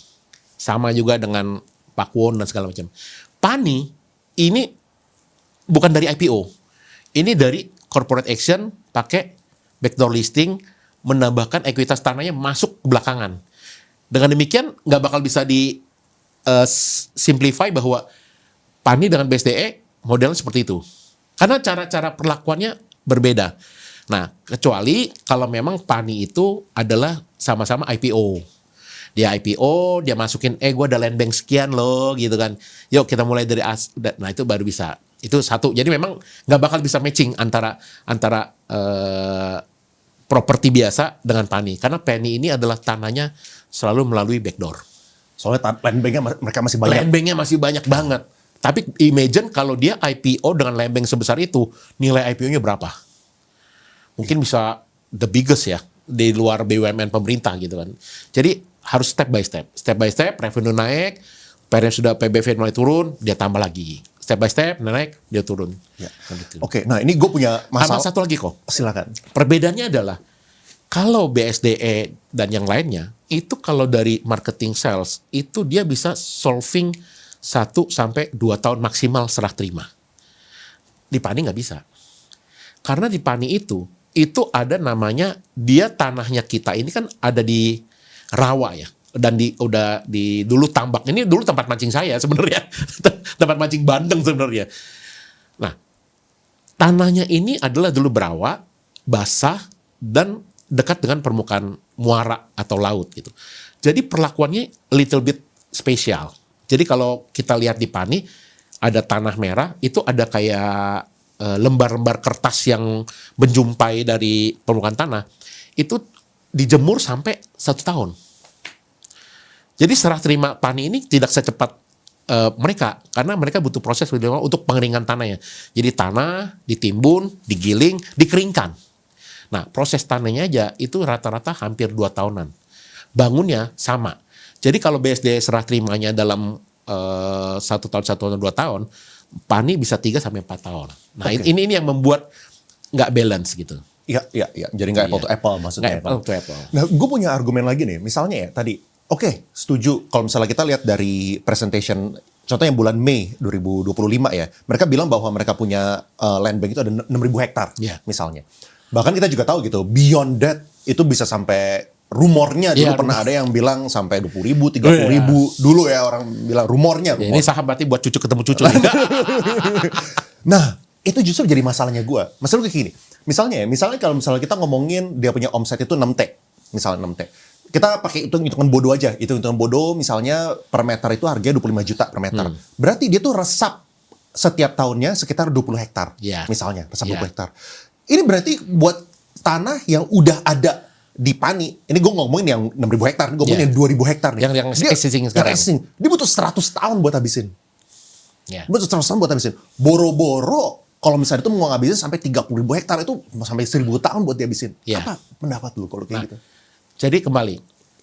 Sama juga dengan Pakuwon dan segala macam. Pani ini bukan dari IPO. Ini dari corporate action pakai backdoor listing, menambahkan ekuitas tanahnya masuk ke belakangan. Dengan demikian nggak bakal bisa di simplify bahwa Pani dengan BSDE modelnya seperti itu. Karena cara-cara perlakuannya berbeda. Nah, kecuali kalau memang Pani itu adalah sama-sama IPO. Dia IPO, dia masukin, gue ada land bank sekian loh, gitu kan. Yuk kita mulai dari nah itu baru bisa. Itu satu. Jadi memang nggak bakal bisa matching antara properti biasa dengan Pani. Karena Pani ini adalah tanahnya selalu melalui backdoor. Soalnya land bank-nya mereka masih banyak. Land banknya masih banyak banget. Tapi imagine kalau dia IPO dengan land bank sebesar itu, nilai IPO-nya berapa? Mungkin bisa the biggest ya, di luar BUMN pemerintah gitu kan. Jadi harus step by step. Step by step, revenue naik, sudah PBV mulai turun, dia tambah lagi. Step by step, naik, dia turun. Ya. Gitu. Oke, nah ini gue punya Sama masalah. satu lagi kok. Silakan. Perbedaannya adalah, kalau BSDE dan yang lainnya, itu kalau dari marketing sales, itu dia bisa solving 1 sampai 2 tahun maksimal serah terima. Di Pani nggak bisa. Karena di Pani itu ada namanya, dia tanahnya kita ini kan ada di rawa ya. Dan dulu tambak. Ini dulu tempat mancing saya sebenarnya. Tempat mancing bandeng sebenarnya. Nah, tanahnya ini adalah dulu berawa, basah, dan dekat dengan permukaan muara atau laut gitu. Jadi perlakuannya little bit spesial. Jadi kalau kita lihat di Pani, ada tanah merah, itu ada kayak lembar-lembar kertas yang menjumpai dari permukaan tanah, itu dijemur sampai 1 tahun. Jadi serah terima Pani ini tidak secepat mereka, karena mereka butuh proses untuk pengeringan tanahnya. Jadi tanah ditimbun, digiling, dikeringkan. Nah, proses tanahnya aja itu rata-rata hampir 2 tahunan. Bangunnya sama. Jadi kalau BSD serah terimanya dalam 1 tahun, 2 tahun, Pani bisa 3 sampai 4 tahun. Nah, Oke. ini yang membuat nggak balance gitu. Iya. Jadi nggak apple to apple maksudnya. Nggak apple to apple. Nah, gue punya argumen lagi nih. Misalnya ya tadi, oke, setuju. Kalau misalnya kita lihat dari presentation, contohnya bulan Mei 2025 ya, mereka bilang bahwa mereka punya land bank itu ada 6.000 hektar, Iya. misalnya. Bahkan kita juga tahu gitu, beyond that itu bisa sampai rumornya dulu Iya, pernah ada yang bilang sampai 20.000, 30.000 dulu ya orang bilang rumornya. Ya, ini saham berarti buat cucu ketemu cucu. Nah, itu justru jadi masalahnya gue. Masalah kayak gini. Misalnya kalau misalnya kita ngomongin dia punya omset itu 6 T. Misalnya 6 T. Kita pakai hitungan bodoh aja. Hitungan bodoh misalnya per meter itu harganya 25 juta per meter. Berarti dia tuh resap setiap tahunnya sekitar 20 hektar. Iya. Misalnya, resap Iya. 20 hektar. Ini berarti buat tanah yang udah ada di Pani. Ini gue ngomongin yang 6.000 hektar. Gue ngomongin Iya. yang 2.000 hektar nih. Yang existing sekarang. Dia butuh 100 tahun buat habisin. Ya. Buat 100 tahun buat habisin. Boro-boro kalau misalnya itu mau ngabisin sampai 30.000 hektar itu sampai 1.000 tahun buat dihabisin. Ya. Apa pendapat lu kalau kayak gitu? Jadi kembali.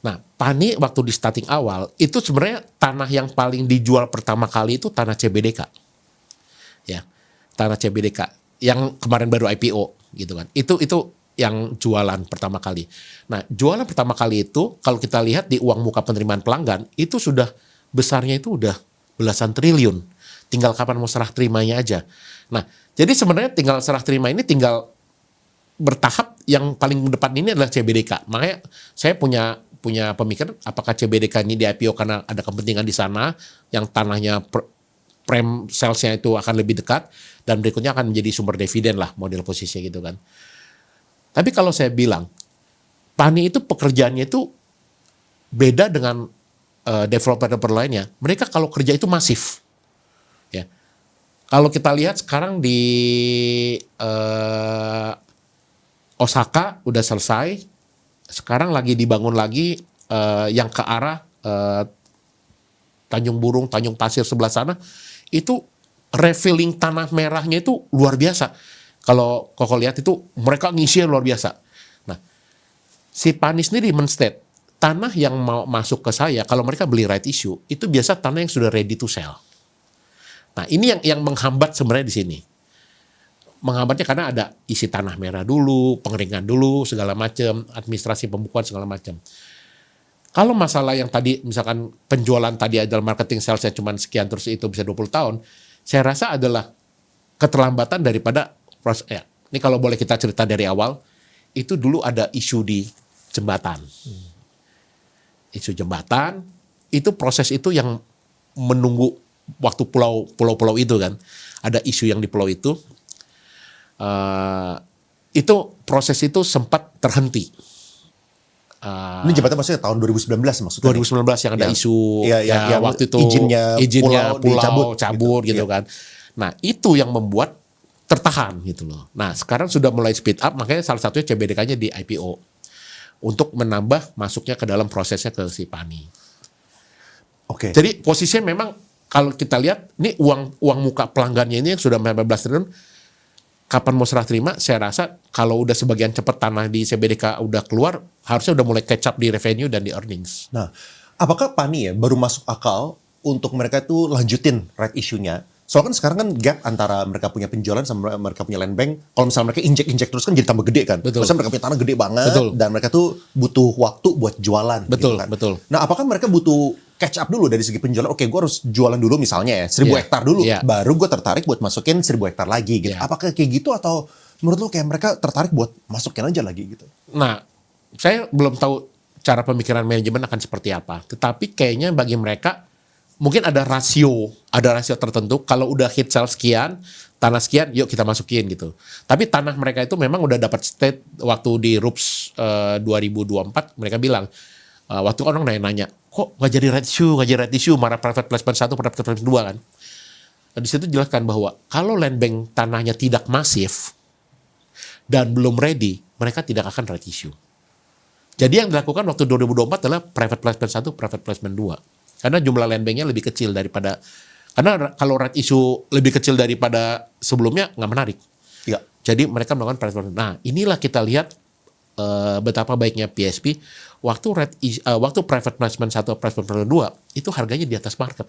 Nah, Pani waktu di starting awal, itu sebenarnya tanah yang paling dijual pertama kali itu tanah CBDK. Ya. Tanah CBDK. Yang kemarin baru IPO gitu kan. Itu yang jualan pertama kali. Nah, jualan pertama kali itu kalau kita lihat di uang muka penerimaan pelanggan itu sudah besarnya itu udah belasan triliun. Tinggal kapan mau serah terimanya aja. Nah, jadi sebenarnya tinggal serah terima ini tinggal bertahap. Yang paling depan ini adalah CBDK. Makanya saya punya pemikiran apakah CBDK ini di IPO karena ada kepentingan di sana yang tanahnya prem salesnya itu akan lebih dekat dan berikutnya akan menjadi sumber dividen lah model posisinya gitu kan. Tapi kalau saya bilang PANI itu pekerjaannya itu beda dengan developer lainnya. Mereka kalau kerja itu masif. Ya. Kalau kita lihat sekarang di Osaka udah selesai, sekarang lagi dibangun lagi yang ke arah Tanjung Burung, Tanjung Pasir sebelah sana, itu refilling tanah merahnya itu luar biasa. Kalau Koko lihat itu mereka ngisi luar biasa. Nah, si PANI sendiri men-state, tanah yang mau masuk ke saya, kalau mereka beli right issue, itu biasa tanah yang sudah ready to sell. Nah, ini yang menghambat sebenarnya di sini. Menghambatnya karena ada isi tanah merah dulu, pengeringan dulu, segala macam, administrasi pembukuan segala macam. Kalau masalah yang tadi, misalkan penjualan tadi adalah marketing salesnya cuma sekian terus itu bisa 20 tahun, saya rasa adalah keterlambatan daripada proses. Ya, ini kalau boleh kita cerita dari awal, itu dulu ada isu di jembatan. Isu jembatan, itu proses itu yang menunggu waktu pulau-pulau itu kan. Ada isu yang di pulau itu proses itu sempat terhenti. Ini jabatan maksudnya tahun 2019 maksudnya? 2019 yang ada isu yang waktu itu izinnya pulau cabut gitu iya. kan. Nah, itu yang membuat tertahan gitu loh. Nah, sekarang sudah mulai speed up, makanya salah satunya CBDK-nya di IPO untuk menambah masuknya ke dalam prosesnya ke si PANI. Oke. Jadi posisinya memang kalau kita lihat ini uang muka pelanggannya ini yang sudah 14 triliun, kapan mau serah terima? Saya rasa kalau udah sebagian cepat tanah di CBDK udah keluar, harusnya udah mulai catch up di revenue dan di earnings. Nah, apakah PANI ya baru masuk akal untuk mereka itu lanjutin right issue-nya? Soalnya kan sekarang kan gap antara mereka punya penjualan sama mereka punya land bank. Kalau misalnya mereka injek terus kan jadi tambah gede kan. Betul. Maksudnya mereka punya tanah gede banget. Betul. Dan mereka tuh butuh waktu buat jualan. Betul, gitu kan. betul. Nah, apakah mereka butuh catch up dulu dari segi penjualan? Oke, gue harus jualan dulu misalnya ya 1.000 Yeah. hektar dulu. Yeah. Baru gue tertarik buat masukin 1.000 hektar lagi gitu. Yeah. Apakah kayak gitu atau menurut lo kayak mereka tertarik buat masukin aja lagi gitu? Nah, saya belum tahu cara pemikiran manajemen akan seperti apa. Tetapi kayaknya bagi mereka mungkin ada rasio tertentu. Kalau udah hit sell sekian, tanah sekian, yuk kita masukin gitu. Tapi tanah mereka itu memang udah dapat state waktu di RUPS 2024, mereka bilang, waktu orang nanya, kok nggak jadi red issue, marah private placement 1, private placement 2 kan. Nah, di situ jelaskan bahwa kalau land bank tanahnya tidak masif dan belum ready, mereka tidak akan red issue. Jadi yang dilakukan waktu 2024 adalah private placement 1, private placement 2. Karena jumlah land banknya lebih kecil daripada, karena kalau right issue lebih kecil daripada sebelumnya nggak menarik. Iya. Jadi mereka melakukan private placement. Nah, inilah kita lihat betapa baiknya PSP waktu private placement 1, private placement 2 itu harganya di atas market.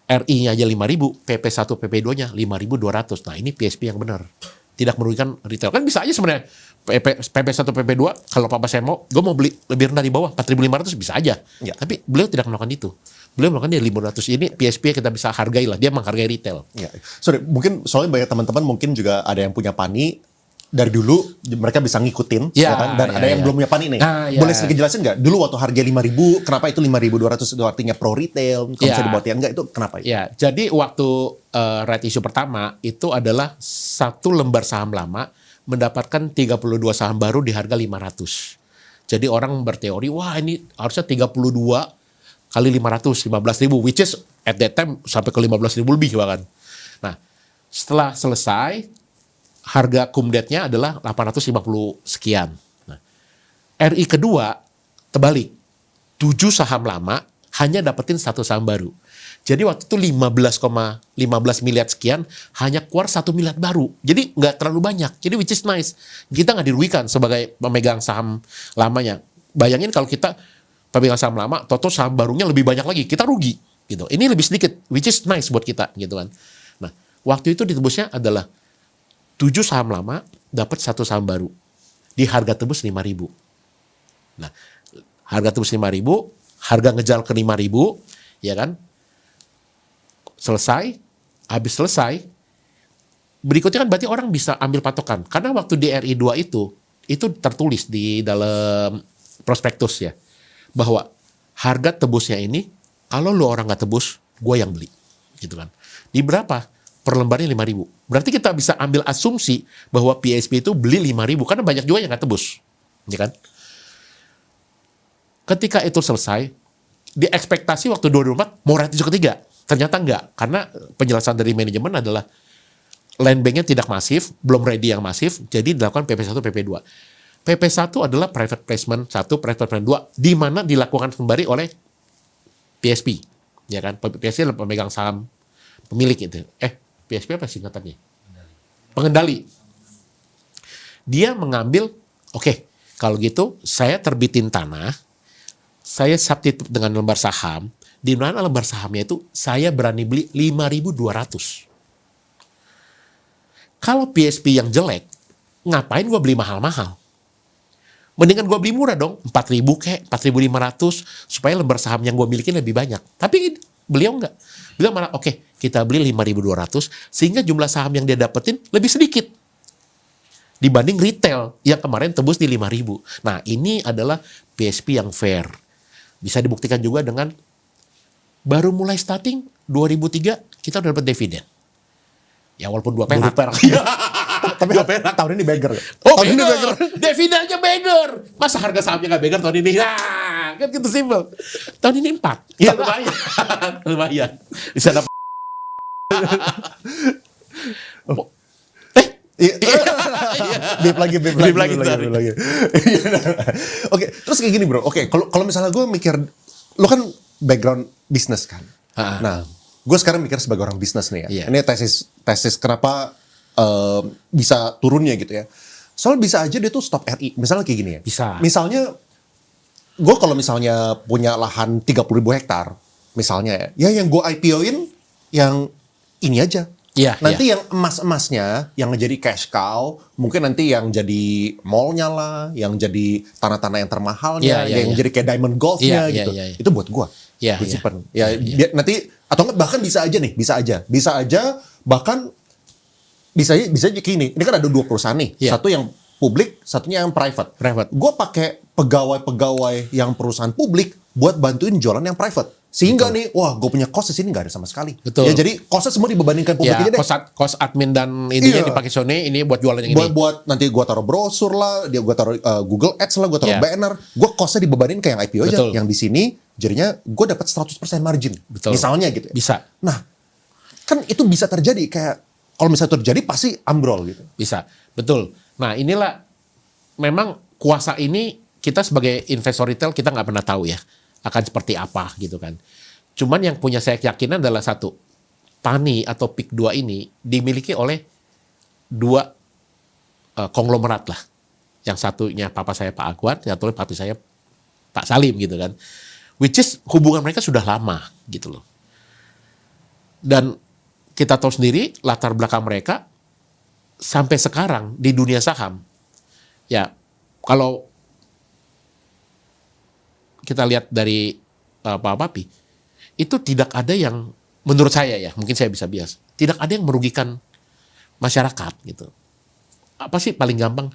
RI-nya aja 5.000, PP1, PP2-nya 5.200. Nah, ini PSP yang benar. Tidak merugikan retail. Kan bisa aja sebenarnya PP1, PP2, kalau papa saya mau, gue mau beli lebih rendah di bawah, 4.500 bisa aja. Ya. Tapi beliau tidak melakukan itu. Beliau melakukan dia 500. Ini PSP kita bisa hargai lah. Dia menghargai retail. Ya. Sorry, mungkin soalnya banyak teman-teman mungkin juga ada yang punya PANI dari dulu mereka bisa ngikutin Ya, kan? Dan ada yang belum punya PANI nih. Nah, ya. Boleh sedikit jelasin nggak? Dulu waktu harga 5.000, kenapa itu 5.200 itu artinya pro retail? Kalau bisa dibuat yang enggak itu kenapa? Ya, jadi waktu right issue pertama itu adalah satu lembar saham lama mendapatkan 32 saham baru di harga 500. Jadi orang berteori, wah ini harusnya 32 kali 500, 15.000, which is at that time sampai ke 15.000 lebih bahkan. Nah, setelah selesai, harga kumdetnya adalah 850 sekian. Nah, RI kedua terbalik, 7 saham lama hanya dapetin 1 saham baru. Jadi waktu itu 15 miliar sekian hanya keluar 1 miliar baru. Jadi nggak terlalu banyak. Jadi which is nice. Kita nggak dirugikan sebagai pemegang saham lamanya. Bayangin kalau kita pemegang saham lama, toto saham barunya lebih banyak lagi, kita rugi gitu. Ini lebih sedikit, which is nice buat kita gitu kan. Nah, waktu itu ditebusnya adalah 7 saham lama dapat 1 saham baru. di harga tebus 5.000. Nah, harga tebus 5.000, harga ngejar ke 5.000, ya kan? Selesai, habis selesai, berikutnya kan berarti orang bisa ambil patokan. Karena waktu di RI2 itu tertulis di dalam prospektus ya, bahwa harga tebusnya ini, kalau lu orang nggak tebus, gue yang beli. Gitu kan. Di berapa? Per lembarnya 5.000. Berarti kita bisa ambil asumsi bahwa PSP itu beli 5.000, karena banyak juga yang nggak tebus. Ya kan? Ketika itu selesai, di ekspektasi waktu 2004 mau rate ketiga. Ternyata enggak, karena penjelasan dari manajemen adalah land banknya tidak masif, belum ready yang masif, jadi dilakukan PP1, PP2. PP1 adalah private placement 1, private placement 2, di mana dilakukan kembali oleh PSP. Ya kan, PSP adalah pemegang saham pemilik itu. PSP apa singkatannya? Pengendali. Dia mengambil, oke, kalau gitu saya terbitin tanah, saya substitute dengan lembar saham, di mana lembar sahamnya itu saya berani beli 5.200. Kalau PSP yang jelek, ngapain gue beli mahal-mahal? Mendingan gue beli murah dong, 4.000 kayak 4.500, supaya lembar saham yang gue miliki lebih banyak. Tapi beliau enggak. Beliau malah, oke, kita beli 5.200, sehingga jumlah saham yang dia dapetin lebih sedikit dibanding retail yang kemarin tebus di 5.000. Nah, ini adalah PSP yang fair. Bisa dibuktikan juga dengan baru mulai starting 2003 kita udah dapat dividen. Ya walaupun 2 perak. Tapi tahun ini beggar. Oh, tahun ini beggar. Dividennya beggar. Masa harga sahamnya nggak beggar tahun ini? Nah, kan gitu simpel. Tahun ini 4. Ya lumayan. Lumayan. Bisa dapat. Bip lagi. Oke, terus kayak gini bro. Oke, kalau misalnya gue mikir, lo kan background bisnis kan. Nah, gue sekarang mikir sebagai orang bisnis nih ya. Ini tesis kenapa bisa turunnya gitu ya. Soalnya bisa aja dia tuh stop RI. Misalnya kayak gini ya. Bisa. Misalnya, gue kalau misalnya punya lahan 30.000 hektar, misalnya ya yang gue IPO-in yang ini aja. Nanti yang emas-emasnya yang jadi cash cow, mungkin nanti yang jadi mallnya lah, yang jadi tanah-tanah yang termahalnya, yang jadi kayak diamond golfnya gitu. Itu buat gua. Gue simpen. Nanti atau enggak bahkan bisa aja bahkan bisa aja gini. Ini kan ada 2 perusahaan nih, satu yang publik, satunya yang private. Gue pakai pegawai-pegawai yang perusahaan publik buat bantuin jualan yang private. Sehingga nih, wah gue punya cost di sini nggak ada sama sekali. Ya jadi costnya semua dibandingkan publik aja deh. Cost admin dan ininya dipakai Sony, ini buat jualan yang ini. Buat nanti gue taruh brosur lah, gue taruh Google Ads lah, gue taruh banner. Gue costnya dibebanin kayak yang IPO aja. Yang di sini jadinya gue dapat 100% margin. Misalnya gitu. Bisa. Nah, kan itu bisa terjadi kayak kalau misalnya terjadi pasti ambrol gitu. Bisa, betul. Nah inilah memang kuasa ini kita sebagai investor retail kita nggak pernah tahu ya akan seperti apa gitu kan. Cuman yang punya saya keyakinan adalah satu, Tani atau PIK 2 ini dimiliki oleh 2 konglomerat lah. Yang satunya papa saya Pak Agwan, yang satunya papi saya Pak Salim gitu kan. Which is hubungan mereka sudah lama gitu loh. Dan kita tahu sendiri latar belakang mereka sampai sekarang di dunia saham. Ya, kalau kita lihat dari Pak Papi, itu tidak ada yang, menurut saya ya, mungkin saya bisa bias, tidak ada yang merugikan masyarakat gitu. Apa sih paling gampang?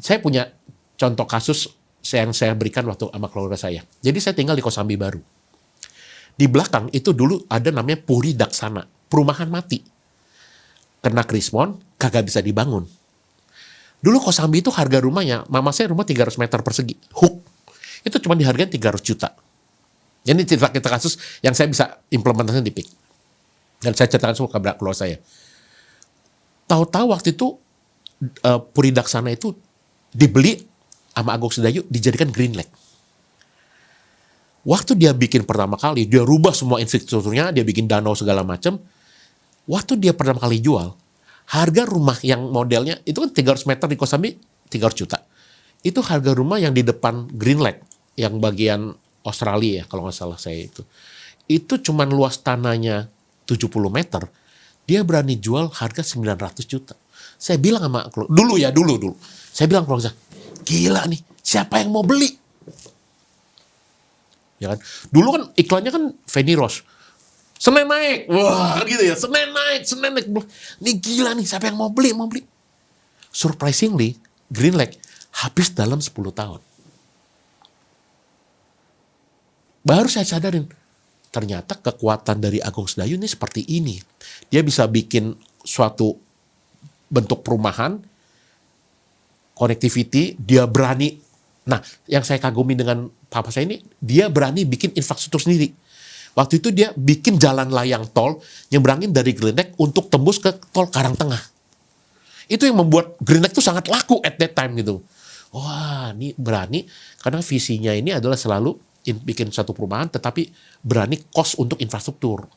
Saya punya contoh kasus yang saya berikan waktu sama keluarga saya. Jadi saya tinggal di Kosambi Baru. Di belakang itu dulu ada namanya Puri Daksana, perumahan mati. Kena krismon, kagak bisa dibangun. Dulu Kosambi itu harga rumahnya, mama saya rumah 300 meter persegi, hook. Itu cuma dihargain 300 juta. Jadi cerita kasus yang saya bisa implementasikan di PIK. Dan saya ceritakan semua ke keluarga saya. Tahu-tahu waktu itu Puri Daksana itu dibeli sama Agung Sedayu, dijadikan Green Lake. Waktu dia bikin pertama kali, dia rubah semua infrastrukturnya, dia bikin danau segala macam. Waktu dia pertama kali jual, harga rumah yang modelnya, itu kan 300 meter di Kosambi, 300 juta. Itu harga rumah yang di depan Green Lake, yang bagian Australia ya, kalau nggak salah saya itu. Itu cuman luas tanahnya 70 meter, dia berani jual harga 900 juta. Saya bilang sama dulu. Saya bilang keluarga saya, gila nih, siapa yang mau beli? Ya kan? Dulu kan iklannya kan Feni Rose. Senin naik. Wah, gitu ya. Senin naik. Ini gila nih, siapa yang mau beli? Surprisingly, Greenlight habis dalam 10 tahun. Baru saya sadarin, ternyata kekuatan dari Agung Sedayu ini seperti ini. Dia bisa bikin suatu bentuk perumahan, connectivity, dia berani. Nah, yang saya kagumi dengan papa saya ini, dia berani bikin infrastruktur sendiri. Waktu itu dia bikin jalan layang tol, nyebrangin dari Greenlight untuk tembus ke tol Karangtengah. Itu yang membuat Greenlight itu sangat laku at that time gitu. Wah, ini berani, karena visinya ini adalah selalu bikin satu perumahan, tetapi berani cost untuk infrastruktur.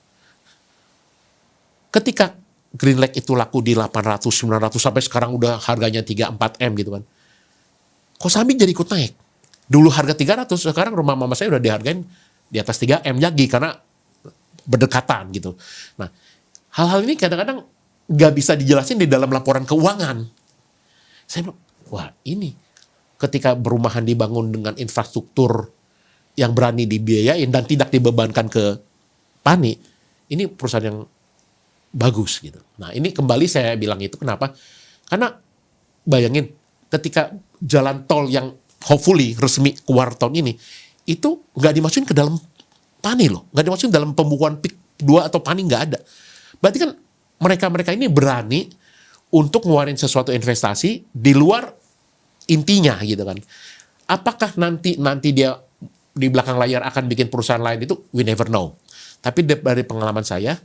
Ketika Greenlight itu laku di 800, 900, sampai sekarang udah harganya 3-4 M gitu kan. Kosambi jadi ikut naik. Dulu harga 300, sekarang rumah mama saya udah dihargain di atas 3 M lagi, karena berdekatan gitu. Nah, hal-hal ini kadang-kadang nggak bisa dijelasin di dalam laporan keuangan. Saya bilang, wah ini, ketika perumahan dibangun dengan infrastruktur yang berani dibiayain dan tidak dibebankan ke petani, ini perusahaan yang bagus gitu. Nah, ini kembali saya bilang itu kenapa? Karena bayangin ketika jalan tol yang hopefully resmi keluar tahun ini, itu nggak dimasukin ke dalam petani loh, nggak dimasukin dalam pembukuan PIK 2 atau petani, nggak ada. Berarti kan mereka ini berani untuk ngeluarin sesuatu investasi di luar intinya gitu kan. Apakah nanti dia di belakang layar akan bikin perusahaan lain itu, we never know. Tapi dari pengalaman saya,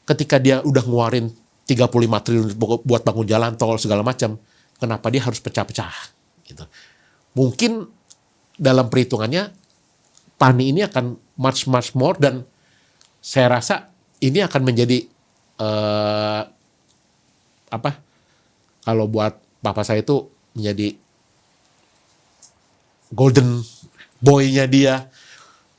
ketika dia udah ngeluarin 35 triliun buat bangun jalan tol segala macam, kenapa dia harus pecah-pecah gitu. Mungkin dalam perhitungannya petani ini akan much more, dan saya rasa ini akan menjadi kalau buat papa saya itu menjadi golden boy-nya dia,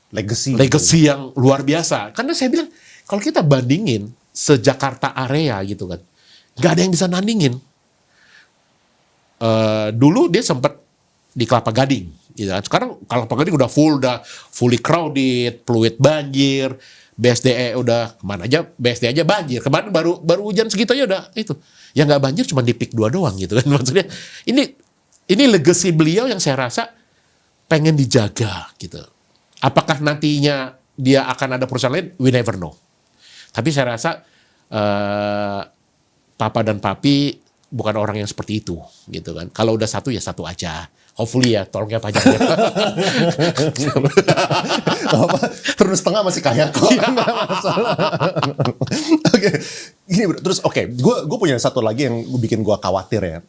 legacy yang luar biasa. Karena saya bilang, kalau kita bandingin se-Jakarta area gitu kan, nggak ada yang bisa nandingin. Dulu dia sempat di Kelapa Gading, gitu kan. Sekarang Kelapa Gading udah fully crowded, fluid banjir, BSDE udah kemana aja, BSD aja banjir. Kemarin baru hujan segitu aja udah itu. Yang nggak banjir cuma di PIK 2 doang gitu kan. Maksudnya ini legacy beliau yang saya rasa pengen dijaga gitu. Apakah nantinya dia akan ada perusahaan lain? We never know. Tapi saya rasa papa dan papi bukan orang yang seperti itu gitu kan. Kalau udah satu ya satu aja. Hopefully ya, tolong ya pajaknya. Terus setengah masih kaya kok. Oke, gini bro. Terus gue punya satu lagi yang bikin gue khawatir ya.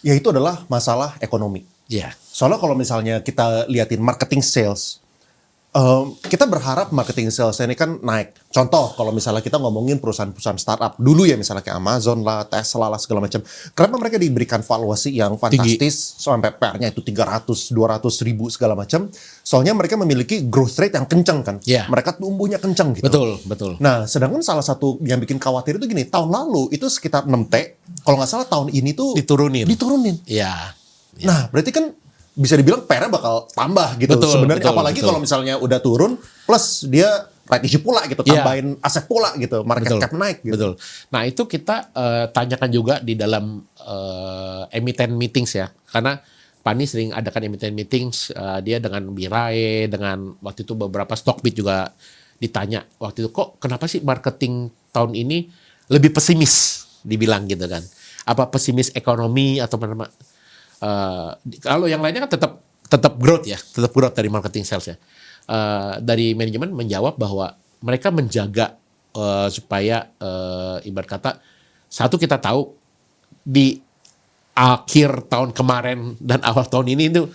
Yaitu adalah masalah ekonomi. Iya. Soalnya kalau misalnya kita liatin marketing sales, kita berharap marketing sales ini kan naik. Contoh kalau misalnya kita ngomongin perusahaan-perusahaan startup dulu ya, misalnya kayak Amazon lah, Tesla lah segala macam. Kenapa mereka diberikan valuasi yang fantastis sampai PR-nya itu 300, 200 ribu segala macam? Soalnya mereka memiliki growth rate yang kencang kan. Yeah. Mereka tumbuhnya kencang gitu. Betul. Nah, sedangkan salah satu yang bikin khawatir itu gini, tahun lalu itu sekitar 6T, kalau nggak salah tahun ini tuh diturunin. Iya. Nah, berarti kan bisa dibilang PR-nya bakal tambah gitu sebenarnya, apalagi kalau misalnya udah turun plus dia right issue pula gitu, tambahin aset pula gitu, market cap naik gitu. Betul. Nah, itu kita tanyakan juga di dalam emiten meetings ya, karena Pani sering adakan emiten meetings, dia dengan Birae, dengan waktu itu beberapa Stockbit juga ditanya waktu itu, kok kenapa sih marketing tahun ini lebih pesimis dibilang gitu kan, apa pesimis ekonomi atau apa? Kalau yang lainnya kan tetap growth ya, tetap growth dari marketing sales ya. Dari manajemen menjawab bahwa mereka menjaga supaya ibarat kata, satu kita tahu di akhir tahun kemarin dan awal tahun ini itu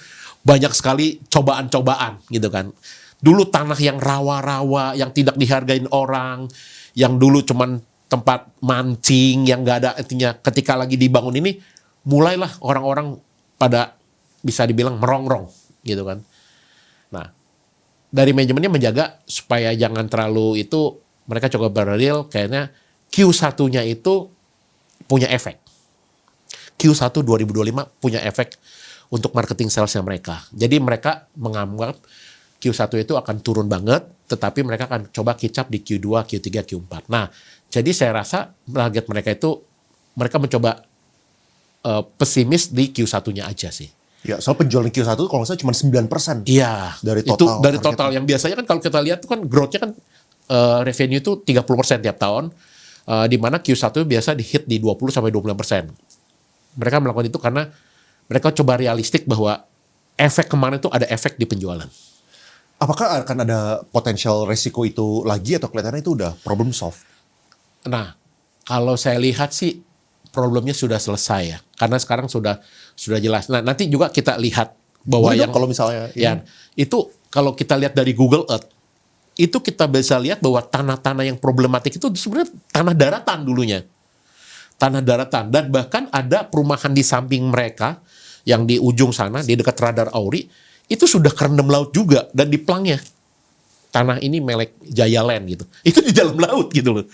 banyak sekali cobaan-cobaan gitu kan. Dulu tanah yang rawa-rawa, yang tidak dihargain orang, yang dulu cuman tempat mancing, yang nggak ada artinya, ketika lagi dibangun ini mulailah orang-orang pada bisa dibilang merongrong gitu kan. Nah, dari manajemennya menjaga supaya jangan terlalu itu, mereka coba berreal kayaknya Q1-nya itu punya efek. Q1 2025 punya efek untuk marketing salesnya mereka. Jadi mereka menganggap Q1 itu akan turun banget, tetapi mereka akan coba catch up di Q2, Q3, Q4. Nah, jadi saya rasa target mereka itu, mereka mencoba pesimis di Q1-nya aja sih. Ya, soal penjualan Q1 itu kalau nggak salah cuma 9%. Iya, Dari itu total dari targetnya. total yang biasanya kan kalau kita lihat itu kan growth-nya kan revenue itu 30% tiap tahun, di mana Q1 biasa di-hit di 20-25%. Mereka melakukan itu karena mereka coba realistik bahwa efek kemarin itu ada efek di penjualan. Apakah akan ada potensial resiko itu lagi atau kelihatannya itu udah problem solve? Nah, kalau saya lihat sih problemnya sudah selesai ya, karena sekarang sudah jelas. Nah, nanti juga kita lihat bahwa Boleh yang dong kalau misalnya ya itu kalau kita lihat dari Google Earth, itu kita bisa lihat bahwa tanah-tanah yang problematik itu sebenarnya tanah daratan dulunya. Tanah daratan, dan bahkan ada perumahan di samping mereka yang di ujung sana di dekat radar Auri itu sudah kerendam laut juga, dan di pelangnya tanah ini milik Jaya Land gitu. Itu di dalam laut gitu loh.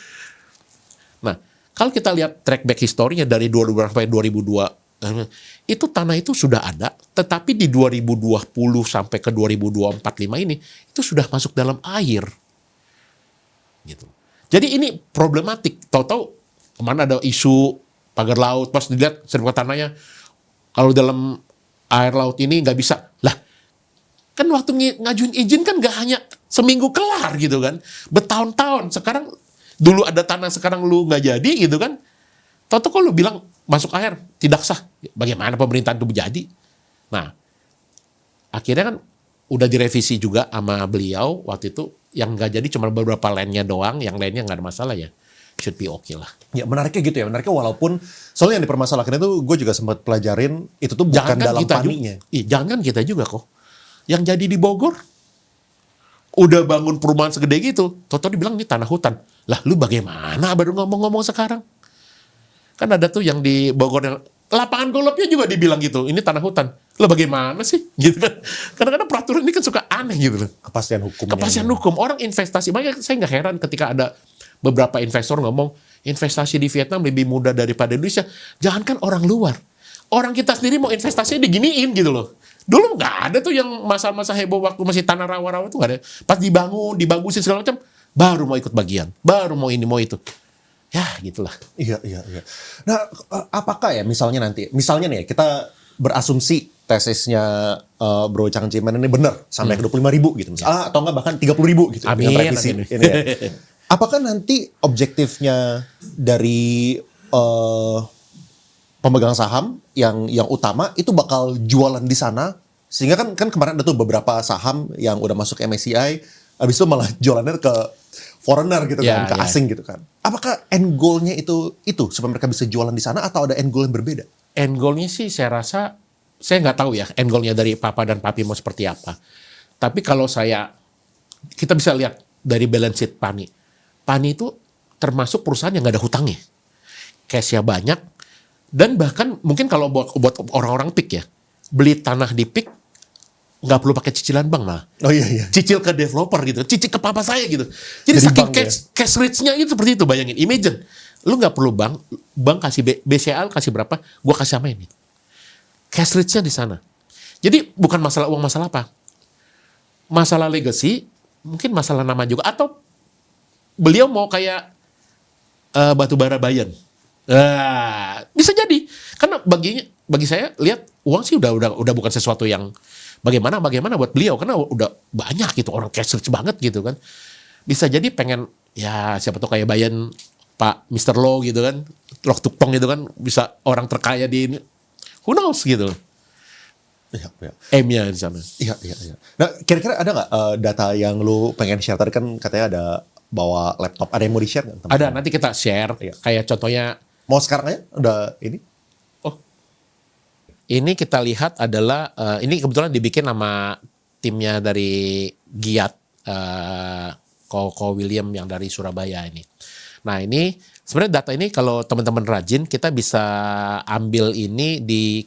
Nah, kalau kita lihat track back historinya dari 2000 sampai 2002, itu tanah itu sudah ada, tetapi di 2020 sampai ke 2024-5 ini itu sudah masuk dalam air. Gitu. Jadi ini problematik. Tahu-tahu kemana ada isu pagar laut, pas dilihat sertifikat tanahnya, kalau dalam air laut ini nggak bisa. Lah, kan waktu ngajuin izin kan nggak hanya seminggu kelar gitu kan, bertahun-tahun. Sekarang dulu ada tanah, sekarang lu nggak jadi gitu kan. Tahu-tahu kalau lu bilang masuk air tidak sah, bagaimana pemerintahan itu jadi? Nah, akhirnya kan udah direvisi juga sama beliau waktu itu, yang nggak jadi cuma beberapa lainnya doang, yang lainnya nggak ada masalah ya. Should be okay lah. Ya menariknya gitu ya, menariknya walaupun soalnya yang dipermasalahkan itu gue juga sempat pelajarin itu tuh bukan Jangankan dalam kita paninya. jangan kita juga kok. Yang jadi di Bogor udah bangun perumahan segede gitu, toto dibilang ini tanah hutan. Lah lu bagaimana baru ngomong-ngomong sekarang? Kan ada tuh yang di Bogor yang lapangan golfnya juga dibilang gitu, ini tanah hutan. Lah bagaimana sih? Gitu kan. Kadang-kadang peraturan ini kan suka aneh gitu loh. Kepastian hukum. Kepastian hukum, orang investasi, makanya saya nggak heran ketika ada beberapa investor ngomong investasi di Vietnam lebih mudah daripada Indonesia. Jangankan orang luar, orang kita sendiri mau investasinya diginiin gitu loh. Dulu nggak ada tuh yang masa-masa heboh waktu masih tanah rawa-rawa itu nggak ada. Pas dibangun, dibagusin segala macam, baru mau ikut bagian, baru mau ini mau itu. Ya gitulah. Iya. Nah, apakah ya misalnya nih ya, kita berasumsi tesisnya Bro Chang Cimen ini benar sampai ke 25.000 gitu misalnya, atau enggak bahkan 30.000 gitu Amin, dengan revisi amin. ini ya. Apakah nanti objektifnya dari pemegang saham yang utama itu bakal jualan di sana, sehingga kan kemarin ada tuh beberapa saham yang udah masuk MSCI habis itu malah jualannya ke foreigner gitu kan, ke asing gitu kan. Apakah end goal-nya itu supaya mereka bisa jualan di sana, atau ada end goal yang berbeda? End goal-nya sih saya rasa, saya nggak tahu ya end goal-nya dari Papa dan Papi mau seperti apa. Tapi kalau kita bisa lihat dari balance sheet Pani. Pani itu termasuk perusahaan yang nggak ada hutangnya. Cash-nya banyak. Dan bahkan mungkin kalau buat orang-orang PIK ya, beli tanah di PIK nggak perlu pakai cicilan bank malah. Oh iya. Cicil ke developer gitu, cicil ke papa saya gitu. Jadi saking cash rich-nya itu seperti itu, bayangin. Imagine, lu nggak perlu bank kasih BCA kasih berapa, gua kasih sama ini. Cash rich-nya di sana. Jadi bukan masalah uang, masalah apa? Masalah legacy, mungkin masalah nama juga, atau beliau mau kayak Batubara Bayan. Bisa jadi. Karena bagi saya lihat uang sih udah bukan sesuatu yang bagaimana buat beliau, karena udah banyak gitu orang cash rich banget gitu kan. Bisa jadi pengen ya siapa tuh kayak Bayan, Pak Mr. Low gitu kan, Lok Tuk Tong gitu kan, bisa orang terkaya di ini. Who knows gitu. Iya. M-nya di sana. Iya. Nah, kira-kira ada nggak data yang lu pengen share? Tadi kan katanya ada bawa laptop, ada yang mau di-share nggak? Ada, nanti kita share. Iya. Kayak contohnya, Mau sekarang aja? Udah ini? ini kita lihat adalah, ini kebetulan dibikin sama timnya dari Giat, Ko William yang dari Surabaya ini. Nah ini, sebenarnya data ini kalau teman-teman rajin, kita bisa ambil ini di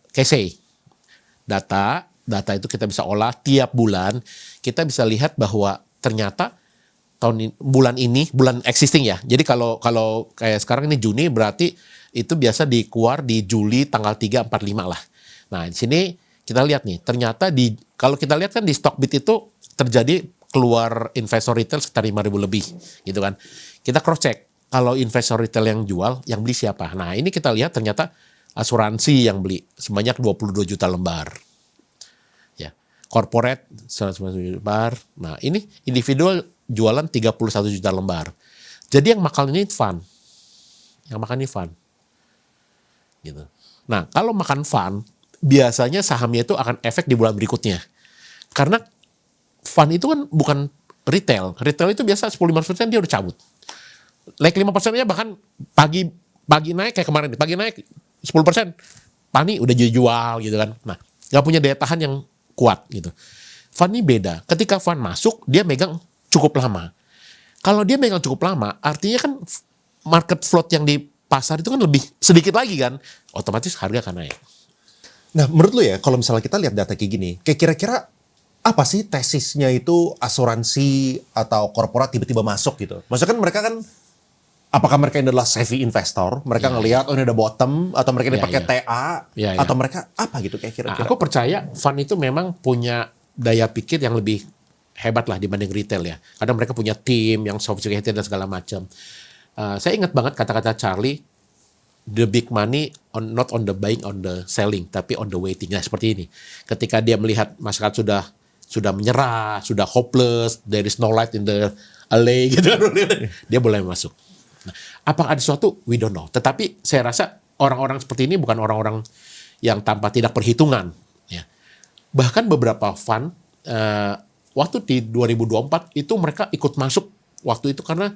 Kesey. Data itu kita bisa olah tiap bulan, kita bisa lihat bahwa ternyata bulan ini, bulan existing ya. Jadi kalau kayak sekarang ini Juni, berarti itu biasa dikeluar di Juli tanggal 3, 4, 5 lah. Nah, di sini kita lihat nih, ternyata kalau kita lihat kan di Stockbit itu terjadi keluar investor retail sekitar 5.000 lebih gitu kan. Kita cross check kalau investor retail yang jual, yang beli siapa. Nah, ini kita lihat ternyata asuransi yang beli sebanyak 22 juta lembar. Ya. Corporate 190 juta lembar. Nah, ini individual jualan 31 juta lembar. Jadi yang makan ini fund. Yang makan ini fund. Gitu. Nah, kalau makan fund, biasanya sahamnya itu akan efek di bulan berikutnya. Karena fund itu kan bukan retail. Retail itu biasa 10-15% dia udah cabut. Like 5%-nya bahkan pagi naik kayak kemarin. Pagi naik 10%. Pani udah jual gitu kan. Nah, nggak punya daya tahan yang kuat gitu. Fund ini beda. Ketika fund masuk, dia megang cukup lama. Kalau dia megang cukup lama, artinya kan market float yang di pasar itu kan lebih sedikit lagi kan. Otomatis harga akan naik. Nah, menurut lu ya, kalau misalnya kita lihat data kayak gini, kayak kira-kira apa sih tesisnya itu asuransi atau korporat tiba-tiba masuk gitu? Maksudnya kan mereka kan, apakah mereka ini adalah savvy investor? Mereka ngelihat, oh ini ada bottom, atau mereka ini pakai TA, atau mereka apa gitu kayak kira-kira? Nah, aku percaya fund itu memang punya daya pikir yang lebih hebat lah dibanding retail ya. Karena mereka punya tim yang sophisticated dan segala macam. Saya ingat banget kata-kata Charlie, the big money not on the buying, on the selling, tapi on the waiting. Nah, seperti ini. Ketika dia melihat masyarakat sudah menyerah, sudah hopeless, there is no light in the alley gitu, dia boleh masuk. Nah, apakah ada sesuatu? We don't know. Tetapi saya rasa orang-orang seperti ini bukan orang-orang yang tanpa tidak perhitungan. Ya. Bahkan beberapa fund waktu di 2024 itu mereka ikut masuk waktu itu karena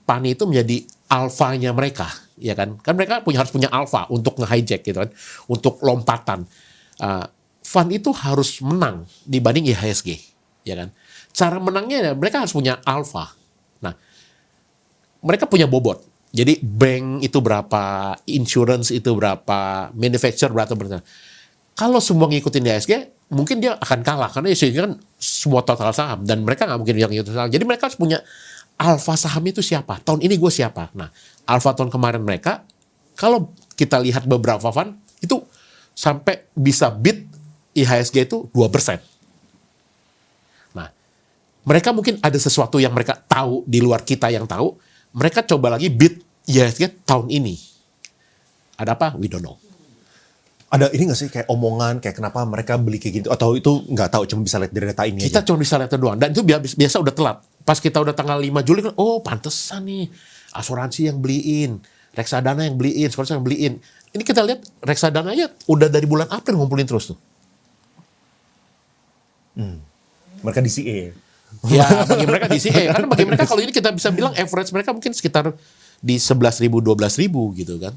pani itu menjadi alfanya mereka, ya kan? Kan mereka harus punya alfa untuk nge-hijack gitu kan, untuk lompatan. Fund itu harus menang dibanding IHSG, ya kan? Cara menangnya mereka harus punya alfa. Nah, mereka punya bobot. Jadi bank itu berapa, insurance itu berapa, manufacturer berapa. Kalau semua ngikutin IHSG, mungkin dia akan kalah karena IHSG kan semua total saham dan mereka nggak mungkin yang ngikutin saham. Jadi mereka harus punya alfa saham itu siapa? Tahun ini gue siapa? Nah, alfa tahun kemarin mereka, kalau kita lihat beberapa fund, itu sampai bisa beat IHSG itu 2%. Nah, mereka mungkin ada sesuatu yang mereka tahu di luar kita yang tahu, mereka coba lagi beat IHSG tahun ini. Ada apa? We don't know. Ada ini nggak sih kayak omongan, kayak kenapa mereka beli kayak gitu? Atau itu nggak tahu, cuma bisa lihat dari data ini Kita aja? cuma bisa lihat doang. Dan itu biasa udah telat. Pas kita udah tanggal 5 Juli kan, oh pantesan nih. Asuransi yang beliin. Reksadana yang beliin. Sponsor yang beliin. Ini kita lihat reksadana aja udah dari bulan April ngumpulin terus tuh. Mereka DCA. Ya bagi mereka di sini. Karena bagi mereka kalau ini kita bisa bilang average mereka mungkin sekitar di 11.000, 12.000 gitu kan.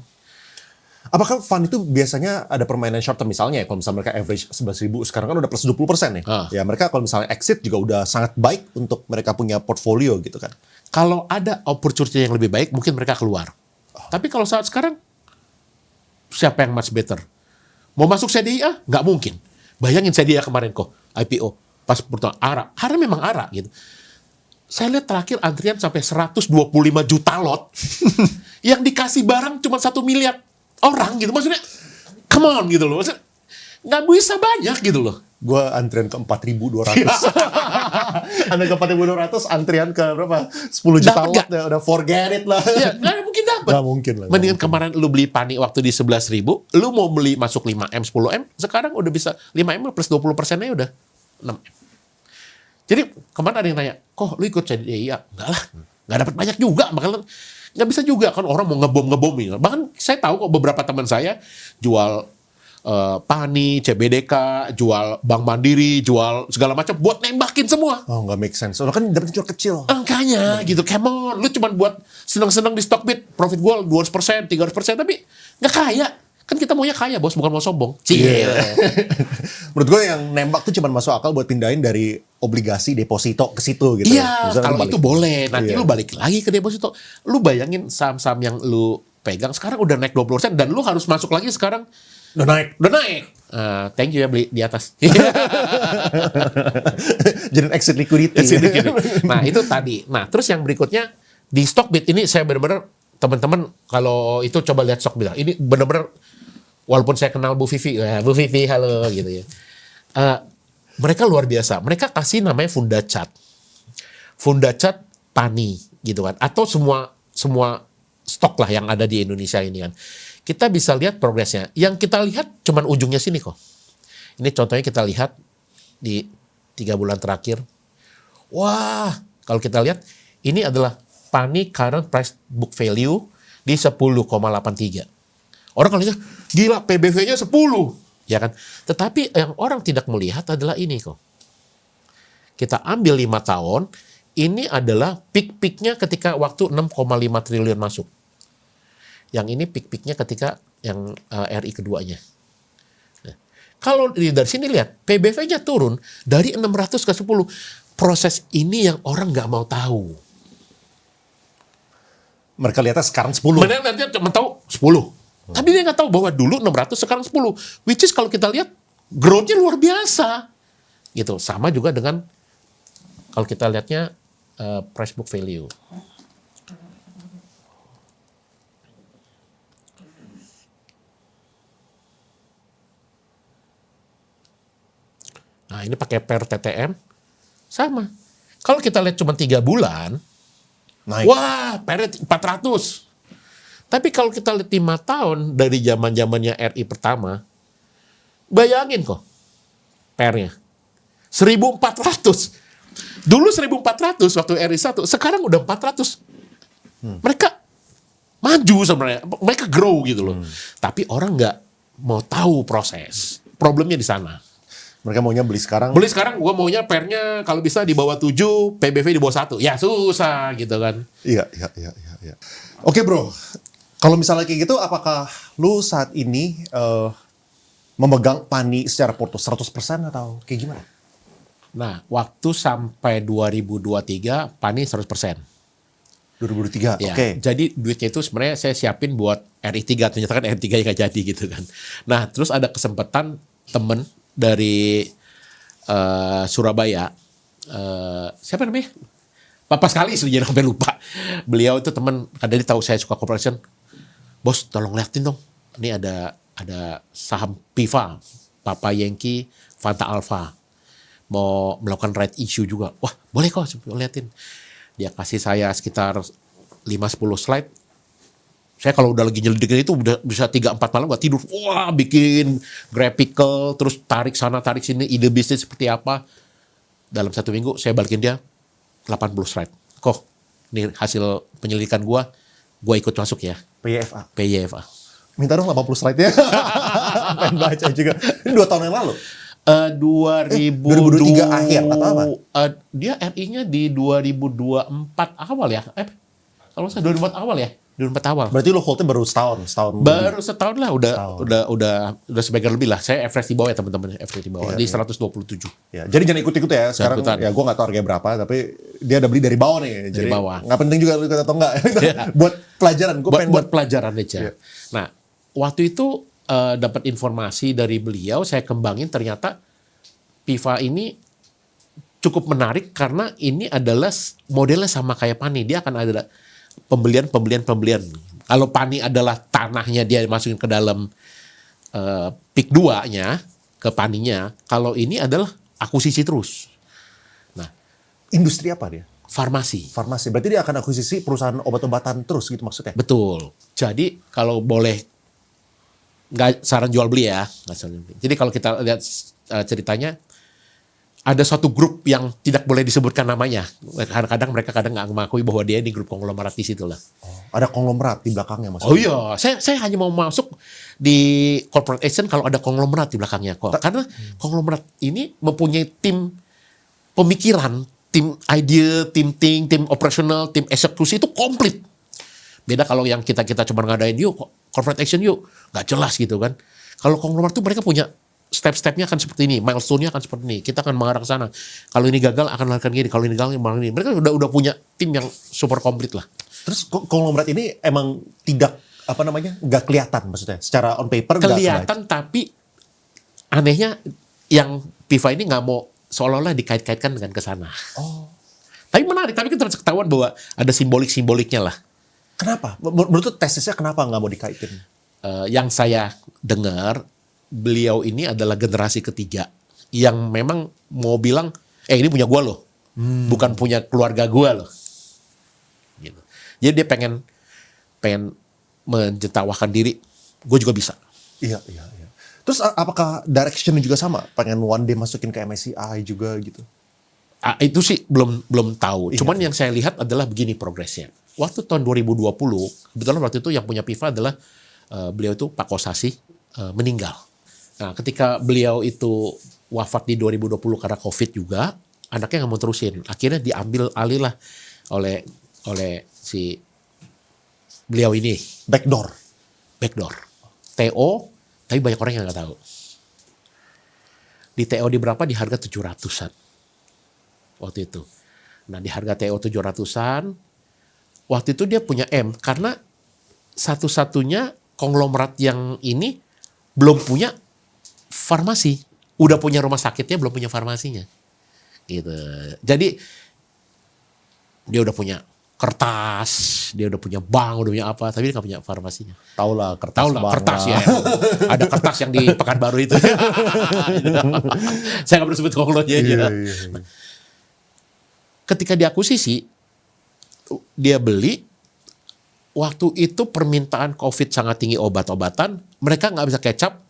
Apakah fund itu biasanya ada permainan short term misalnya ya, kalau misalnya mereka average 11.000 sekarang kan udah plus 20% nih. Ya mereka kalau misalnya exit juga udah sangat baik untuk mereka punya portfolio gitu kan. Kalau ada opportunity yang lebih baik mungkin mereka keluar. Tapi kalau saat sekarang siapa yang much better? Mau masuk CDIA? Nggak mungkin. Bayangin CDIA kemarin kok IPO pas pertama ARA memang ARA gitu. Saya lihat terakhir antrian sampai 125 juta lot yang dikasih barang cuma 1 miliar orang gitu, maksudnya come on gitu loh, maksudnya nggak bisa banyak gitu loh. Gue antrian ke 4.200. Anda ke 4.200, antrian ke berapa? 10 juta lot ya, udah forget it lah. Ya, nggak mungkin dapat. Nggak mungkin lah. Mendingan kemarin lu beli Pani waktu di 11.000, lu mau beli masuk 5M, 10M, sekarang udah bisa 5M plus 20%-nya udah 6M. Jadi kemarin ada yang tanya, kok lu ikut CDIA? Enggak lah, nggak dapat banyak juga, makanya nggak bisa juga kan orang mau ngebom gitu. Bahkan saya tahu kok beberapa teman saya jual Pani, CBDK, jual Bank Mandiri, jual segala macam buat nembakin semua. Oh nggak make sense. Soalnya kan dapetnya kecil. Angkanya gitu, come on. Lu cuma buat seneng-seneng di Stockbit, profit gua 200%, 300%, tapi nggak kaya. Kan kita maunya kaya bos, bukan mau sombong. Menurut gue yang nembak tuh cuma masuk akal buat pindahin dari obligasi deposito ke situ gitu. Iya, kalau itu boleh. Nanti lu balik lagi ke deposito. Lu bayangin saham-saham yang lu pegang sekarang udah naik 20% dan lu harus masuk lagi sekarang Udah naik. Udah naik. Thank you ya beli di atas. Jadi exit liquidity. Nah itu tadi. Nah terus yang berikutnya di Stockbit ini saya benar-benar teman-teman kalau itu coba lihat Stockbit. Ini benar-benar walaupun saya kenal Bu Vivi, Bu Vivi halo gitu ya. Mereka luar biasa. Mereka kasih namanya Funda Chat Pani gitu kan. Atau semua stok lah yang ada di Indonesia ini kan. Kita bisa lihat progresnya. Yang kita lihat cuman ujungnya sini kok. Ini contohnya kita lihat di 3 bulan terakhir. Wah, kalau kita lihat ini adalah Pani current price book value di 10,83. Orang kalau lihat gila PBV-nya 10, ya kan? Tetapi yang orang tidak melihat adalah ini kok. Kita ambil 5 tahun, ini adalah peak-peaknya ketika waktu 6,5 triliun masuk. Yang ini peak-peaknya ketika yang RI keduanya. Nah, kalau dari sini lihat, PBV-nya turun dari 600 ke 10. Proses ini yang orang nggak mau tahu. Mereka lihatnya sekarang 10. Mereka nanti cuma tahu 10. Tapi dia nggak tahu bahwa dulu 600 sekarang 10. Which is kalau kita lihat, growth-nya luar biasa. Gitu. Sama juga dengan kalau kita lihatnya price book value. Nah, ini pakai per TTM sama. Kalau kita lihat cuma 3 bulan, Naik. wah, per 400. Tapi kalau kita lihat 5 tahun dari zaman-zamannya RI pertama, bayangin kok pernya 1.400. Dulu 1.400 waktu RI 1, sekarang udah 400. Mereka maju sebenarnya, mereka grow gitu loh. Tapi orang nggak mau tahu proses. Problemnya di sana. Mereka maunya beli sekarang. Beli sekarang gue maunya pernya kalau bisa di bawah 7, PBV di bawah 1. Ya susah gitu kan. Iya. Oke bro, kalau misalnya kayak gitu, apakah lu saat ini memegang Pani secara porto 100% atau kayak gimana? Nah, waktu sampai 2023, Pani 100%. 2023, Ya, oke. jadi duitnya itu sebenarnya saya siapin buat RI3, ternyata kan RI3 nggak jadi gitu kan. Nah, terus ada kesempatan temen dari Surabaya, siapa namanya? Papa sekali jadi sampai lupa. Beliau itu teman, karena dia tahu saya suka corporation. Bos, tolong liatin dong. Ini ada saham PIVA, Papa Yankee, Fanta Alpha. Mau melakukan right issue juga. Wah, boleh kok, liatin. Dia kasih saya sekitar 5-10 slide. Saya kalau udah lagi nyelidikin itu udah bisa 3-4 malam gak tidur. Wah, bikin graphical, terus tarik sana, tarik sini, ide bisnis seperti apa. Dalam 1 minggu saya balikin dia 80 slide. Kok, ini hasil penyelidikan gua ikut masuk ya. PYFA. Minta dong 80 slide-nya. Pengen baca juga. Ini 2 tahun yang lalu. 2023 akhir atau apa? Dia RI-nya di 2024 awal ya. Kalau saya 2024 awal ya. 2024 awal. Berarti lo holdnya baru setahun. Baru setahun lah udah sebagian lebih lah. Saya average di bawah ya teman-teman, average di bawah di 127. Ya, jadi jangan ikut-ikut ya. Sekarang ya gue nggak tahu harganya berapa, tapi dia udah beli dari bawah nih. Dari jadi bawah. nggak penting juga lu ikut atau enggak. Buat pelajaran. Gue pengen buat pelajaran aja. Iya. Nah, waktu itu dapat informasi dari beliau, saya kembangin ternyata PIVA ini cukup menarik karena ini adalah modelnya sama kayak Pani. Dia akan ada pembelian. Kalau Pani adalah tanahnya dia masukin ke dalam peak 2-nya, ke Paninya. Kalau ini adalah akuisisi terus. Nah, industri apa dia? Farmasi. Berarti dia akan akuisisi perusahaan obat-obatan terus gitu maksudnya? Betul. Jadi kalau boleh, nggak saran jual beli ya. Jadi kalau kita lihat ceritanya, ada suatu grup yang tidak boleh disebutkan namanya. Kadang-kadang mereka nggak mengakui bahwa dia di grup konglomerat di situ lah. Oh, ada konglomerat di belakangnya maksudnya? Oh iya, saya hanya mau masuk di corporate action kalau ada konglomerat di belakangnya kok. Karena konglomerat ini mempunyai tim pemikiran, tim idea, tim operasional, tim eksekusi itu komplit. Beda kalau yang kita cuma ngadain yuk corporate action yuk, nggak jelas gitu kan. Kalau konglomerat itu mereka punya step-stepnya akan seperti ini, milestone-nya akan seperti ini. Kita akan mengarah ke sana. Kalau ini gagal akan lakukan gini, kalau ini gagal akan ini. Mereka udah punya tim yang super komplit lah. Terus konglomerat ini emang tidak apa namanya, nggak kelihatan maksudnya, secara on paper nggak Kelihatan, tapi anehnya yang FIFA ini nggak mau seolah-olah dikait-kaitkan dengan kesana. Oh, Tapi menarik, tapi kita harus ketahuan bahwa ada simbolik-simboliknya lah. kenapa? Menurut tuh tesisnya kenapa nggak mau dikaitin? Yang saya dengar, beliau ini adalah generasi ketiga yang memang mau bilang, ini punya gua loh, bukan punya keluarga gua loh. Gitu. Jadi dia pengen menjentawahkan diri, gue juga bisa. Iya. Terus apakah direction juga sama? Pengen one day masukin ke MSCI juga gitu? Itu sih belum tahu. Iya. Cuman yang saya lihat adalah begini progresnya. Waktu tahun 2020, kebetulan waktu itu yang punya FIFA adalah beliau itu Pak Kosasi meninggal. Nah, ketika beliau itu wafat di 2020 karena COVID juga, anaknya nggak mau terusin. Akhirnya diambil alih lah oleh si beliau ini. Backdoor. TO, tapi banyak orang yang nggak tahu. Di TO di berapa? Di harga 700-an. Waktu itu. Nah, di harga TO 700-an, waktu itu dia punya M. Karena satu-satunya konglomerat yang ini belum punya farmasi. Udah punya rumah sakitnya, belum punya farmasinya. Gitu. Jadi, dia udah punya kertas, dia udah punya bank, udah punya apa, tapi dia nggak punya farmasinya. Tahu lah kertas. Kertas ya. Ada kertas yang di Pekanbaru itu. Saya nggak perlu sebut konglonya aja. Iya. Ketika diakuisisi, dia beli, waktu itu permintaan COVID sangat tinggi obat-obatan, mereka nggak bisa catch up.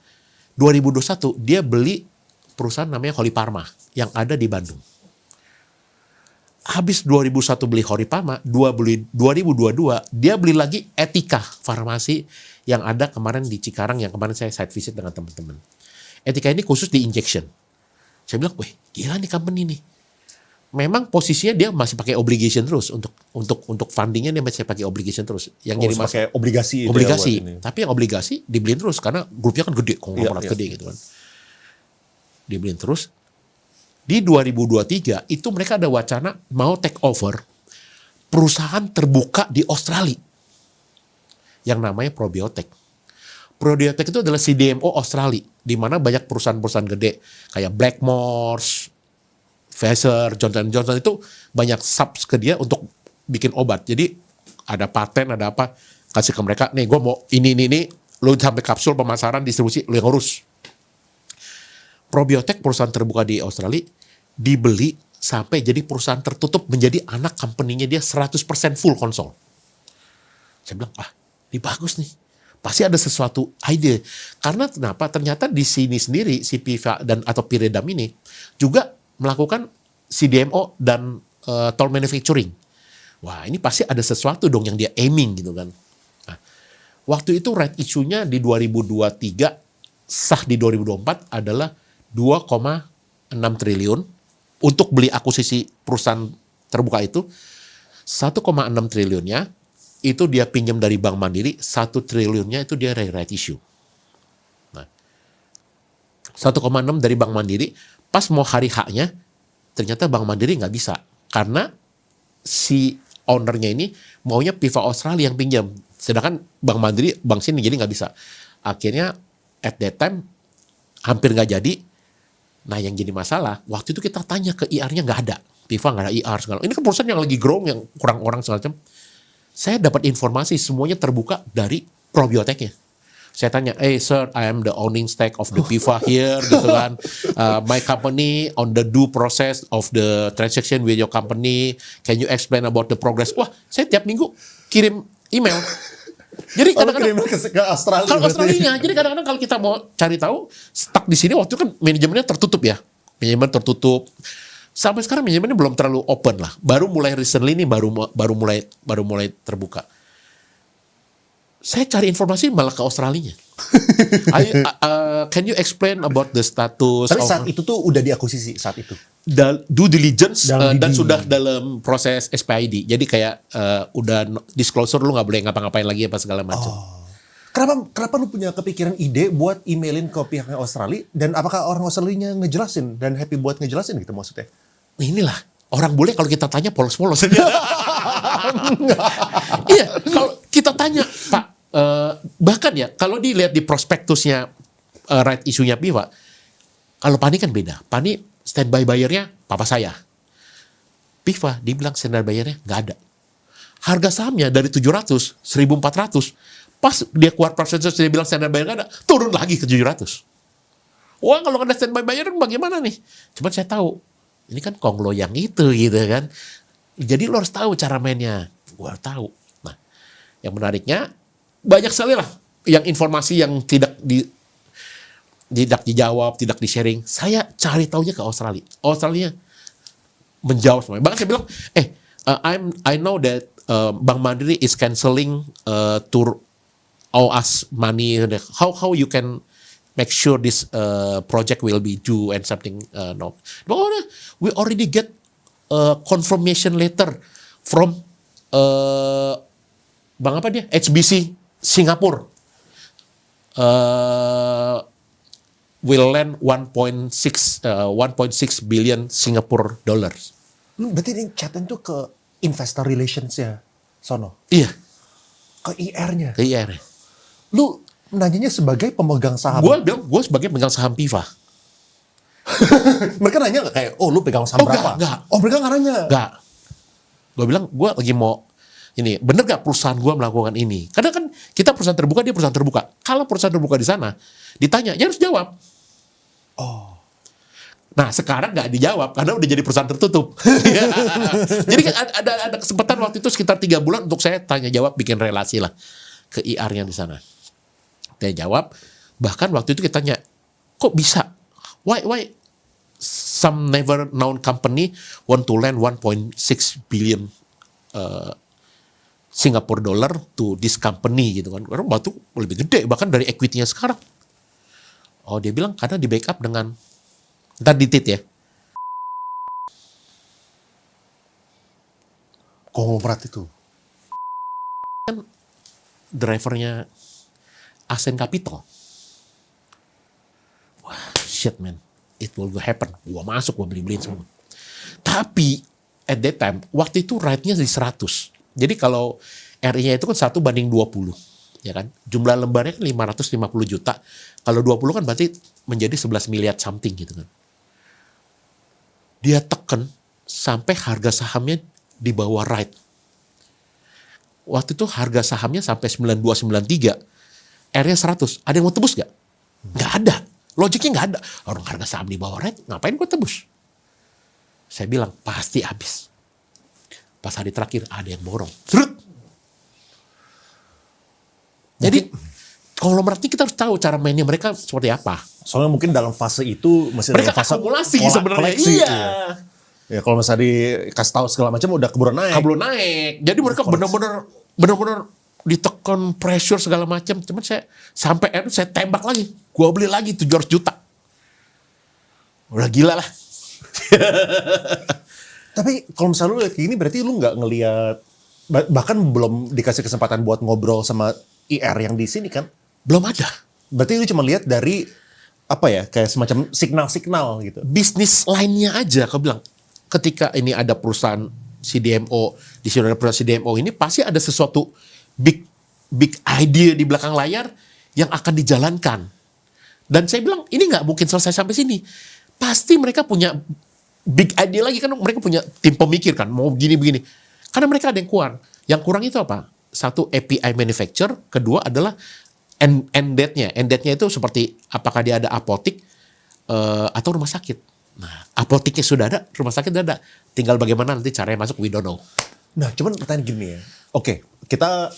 2021 dia beli perusahaan namanya Holy Pharma yang ada di Bandung. Habis 2001 beli Holy Pharma, 2022 dia beli lagi Etika Farmasi yang ada kemarin di Cikarang, yang kemarin saya site visit dengan teman-teman. Etika ini khusus di injection. Saya bilang, wih gila nih company nih. Memang posisinya dia masih pakai obligation terus untuk fundingnya, dia masih pakai obligation terus. Yang jadi pakai obligasi. Obligasi. Tapi yang obligasi dibeliin terus karena grupnya kan gede, konglomerat gede gitu kan. Dibeliin terus. Di 2023 itu mereka ada wacana mau take over perusahaan terbuka di Australia yang namanya Probiotek. Probiotek itu adalah CDMO Australia, di mana banyak perusahaan-perusahaan gede kayak Blackmores, Pfizer, Johnson & Johnson itu banyak subs ke dia untuk bikin obat. Jadi ada paten, ada apa, kasih ke mereka, nih gue mau ini, lu sampai kapsul, pemasaran, distribusi, lu yang urus. Probiotek perusahaan terbuka di Australia dibeli sampai jadi perusahaan tertutup, menjadi anak company-nya dia 100% full konsol. Saya bilang, ini bagus nih. Pasti ada sesuatu ide. Karena kenapa? Ternyata di sini sendiri si PIVA atau Pyridam ini juga melakukan CDMO dan toll manufacturing. Wah, ini pasti ada sesuatu dong yang dia aiming gitu kan. Nah, waktu itu right issue-nya di 2023 sah di 2024 adalah 2,6 triliun untuk beli akuisisi perusahaan terbuka itu. 1,6 triliunnya itu dia pinjam dari Bank Mandiri, 1 triliunnya itu dia right issue. Nah, 1,6 dari Bank Mandiri, pas mau hari haknya ternyata Bank Mandiri nggak bisa karena si ownernya ini maunya PIVA Australia yang pinjam, sedangkan Bank Mandiri bank sini jadi nggak bisa. Akhirnya at that time hampir nggak jadi. Nah, yang jadi masalah, waktu itu kita tanya ke IR-nya nggak ada. PIVA nggak ada IR segala. Ini kan perusahaan yang lagi growing, yang kurang orang segala macam. Saya dapat informasi semuanya terbuka dari probioteknya. Saya tanya, sir, I am the owning stake of the PIVA here, gitu kan. My company on the due process of the transaction with your company. Can you explain about the progress? Wah, saya tiap minggu kirim email. Jadi kadang-kadang ke Australia. Kalau Australia, jadi kadang-kadang kalau kita mau cari tahu, stuck di sini waktu itu kan manajemennya tertutup ya. Manajemen tertutup. Sampai sekarang manajemennya belum terlalu open lah. Baru mulai recently ini baru mulai terbuka. Saya cari informasi malah ke Australia. Can you explain about the status? Tapi saat itu tuh udah diakuisisi saat itu. Due diligence dan sudah dalam proses SPID. Jadi kayak udah disclosure, lu nggak boleh ngapa-ngapain lagi apa segala macam. Kenapa lu punya kepikiran ide buat emailin ke pihaknya Australia, dan apakah orang Australia ngejelasin dan happy buat ngejelasin gitu maksudnya? Inilah orang boleh kalau kita tanya polos-polos. Iya, kalau kita tanya, Pak, Bahkan ya, kalau dilihat di prospektusnya right isunya PIFA, kalau Pani kan beda. Pani standby bayarnya papa saya. PIFA dibilang standby bayarnya nggak ada. Harga sahamnya dari 700, 1.400. Pas dia keluar prospektus dia bilang standby bayar nggak ada, turun lagi ke 700. Wah, kalau ada standby bayar bagaimana nih? Cuman saya tahu, ini kan konglo yang itu gitu kan. Jadi lo harus tahu cara mainnya. Gua tahu. Nah, yang menariknya banyak sekali lah yang informasi yang tidak dijawab, tidak di-sharing. Saya cari taunya ke Australia. Australia menjawab semuanya. Bahkan saya bilang, I know that Bank Mandiri is canceling to owe us money. How you can make sure this project will be due and something no. We already get confirmation letter from Bang apa dia? HBC Singapura. Will lend 1.6 billion Singapore dollars. Berarti ini chatting tuh ke investor relations-nya sono. Iya, Ke IR-nya. ke IR. Lu nanyanya sebagai pemegang saham. Gue sebagai pemegang saham PIFA. Mereka nanya nggak kayak, oh lu pegang saham berapa? Enggak. Oh mereka nggak nanya. Enggak. Gue bilang, gue lagi mau ini, bener gak perusahaan gue melakukan ini? Karena kan kita perusahaan terbuka, dia perusahaan terbuka. Kalau perusahaan terbuka di sana, ditanya, ya harus jawab. Oh. Nah sekarang nggak dijawab karena udah jadi perusahaan tertutup. Jadi kan ada kesempatan waktu itu sekitar 3 bulan untuk saya tanya jawab, bikin relasi lah ke IR-nya di sana. Dia jawab, bahkan waktu itu kita tanya, kok bisa? Why some never known company want to lend 1.6 billion Singapore dollar to this company gitu kan. Karena batu lebih gede bahkan dari equity-nya sekarang. Oh dia bilang karena di backup dengan ntar ditit ya. Konglomerat itu. Kan drivernya Ascent Capital. Wah shit man, it will happen. Gua masuk, gua beli-beliin semua. Tapi at that time, waktu itu rate-nya di 100. Jadi kalau RI-nya itu kan 1:20, ya kan? Jumlah lembarnya kan 550 juta. Kalau 20 kan berarti menjadi 11 miliar something gitu kan. Dia tekan sampai harga sahamnya di bawah rate. Waktu itu harga sahamnya sampai 9293, R-nya 100. Ada yang mau tebus gak? Nggak ada. Logiknya nggak ada. Orang harga saham di bawah rate, ngapain gue tebus? Saya bilang, pasti habis. Pas hari terakhir, ada yang borong. Serut! Jadi, konglomerat ini kita harus tahu cara mainnya mereka seperti apa. Soalnya mungkin dalam fase itu masih Mereka dalam fase akumulasi sebenarnya. koleksi. Iya. Ya kalau misalnya dikasih tahu segala macam udah keburu naik. Kabel naik. Jadi mereka benar-benar ditekan pressure segala macam. Cuman saya sampai saya tembak lagi. Gua beli lagi 700 juta. Udah gila lah. Tapi kalau misalnya lu lihat kayak gini berarti lu nggak ngelihat, bahkan belum dikasih kesempatan buat ngobrol sama IR yang di sini kan? Belum ada. Berarti lu cuma lihat dari apa ya, kayak semacam signal-signal gitu. Bisnis lainnya aja, kau bilang. Ketika ini ada perusahaan CDMO, di sini ada perusahaan CDMO ini pasti ada sesuatu big idea di belakang layar yang akan dijalankan. Dan saya bilang ini nggak mungkin selesai sampai sini. Pasti mereka punya big idea lagi kan, mereka punya tim pemikir kan, mau begini-begini. Karena mereka ada yang kurang. Yang kurang itu apa? Satu, API manufacture. Kedua adalah end date-nya. End date-nya itu seperti apakah dia ada apotik atau rumah sakit. Nah, apotiknya sudah ada, rumah sakit sudah ada. Tinggal bagaimana nanti caranya masuk, we don't know. Nah, cuman pertanyaan gini ya. Oke, kita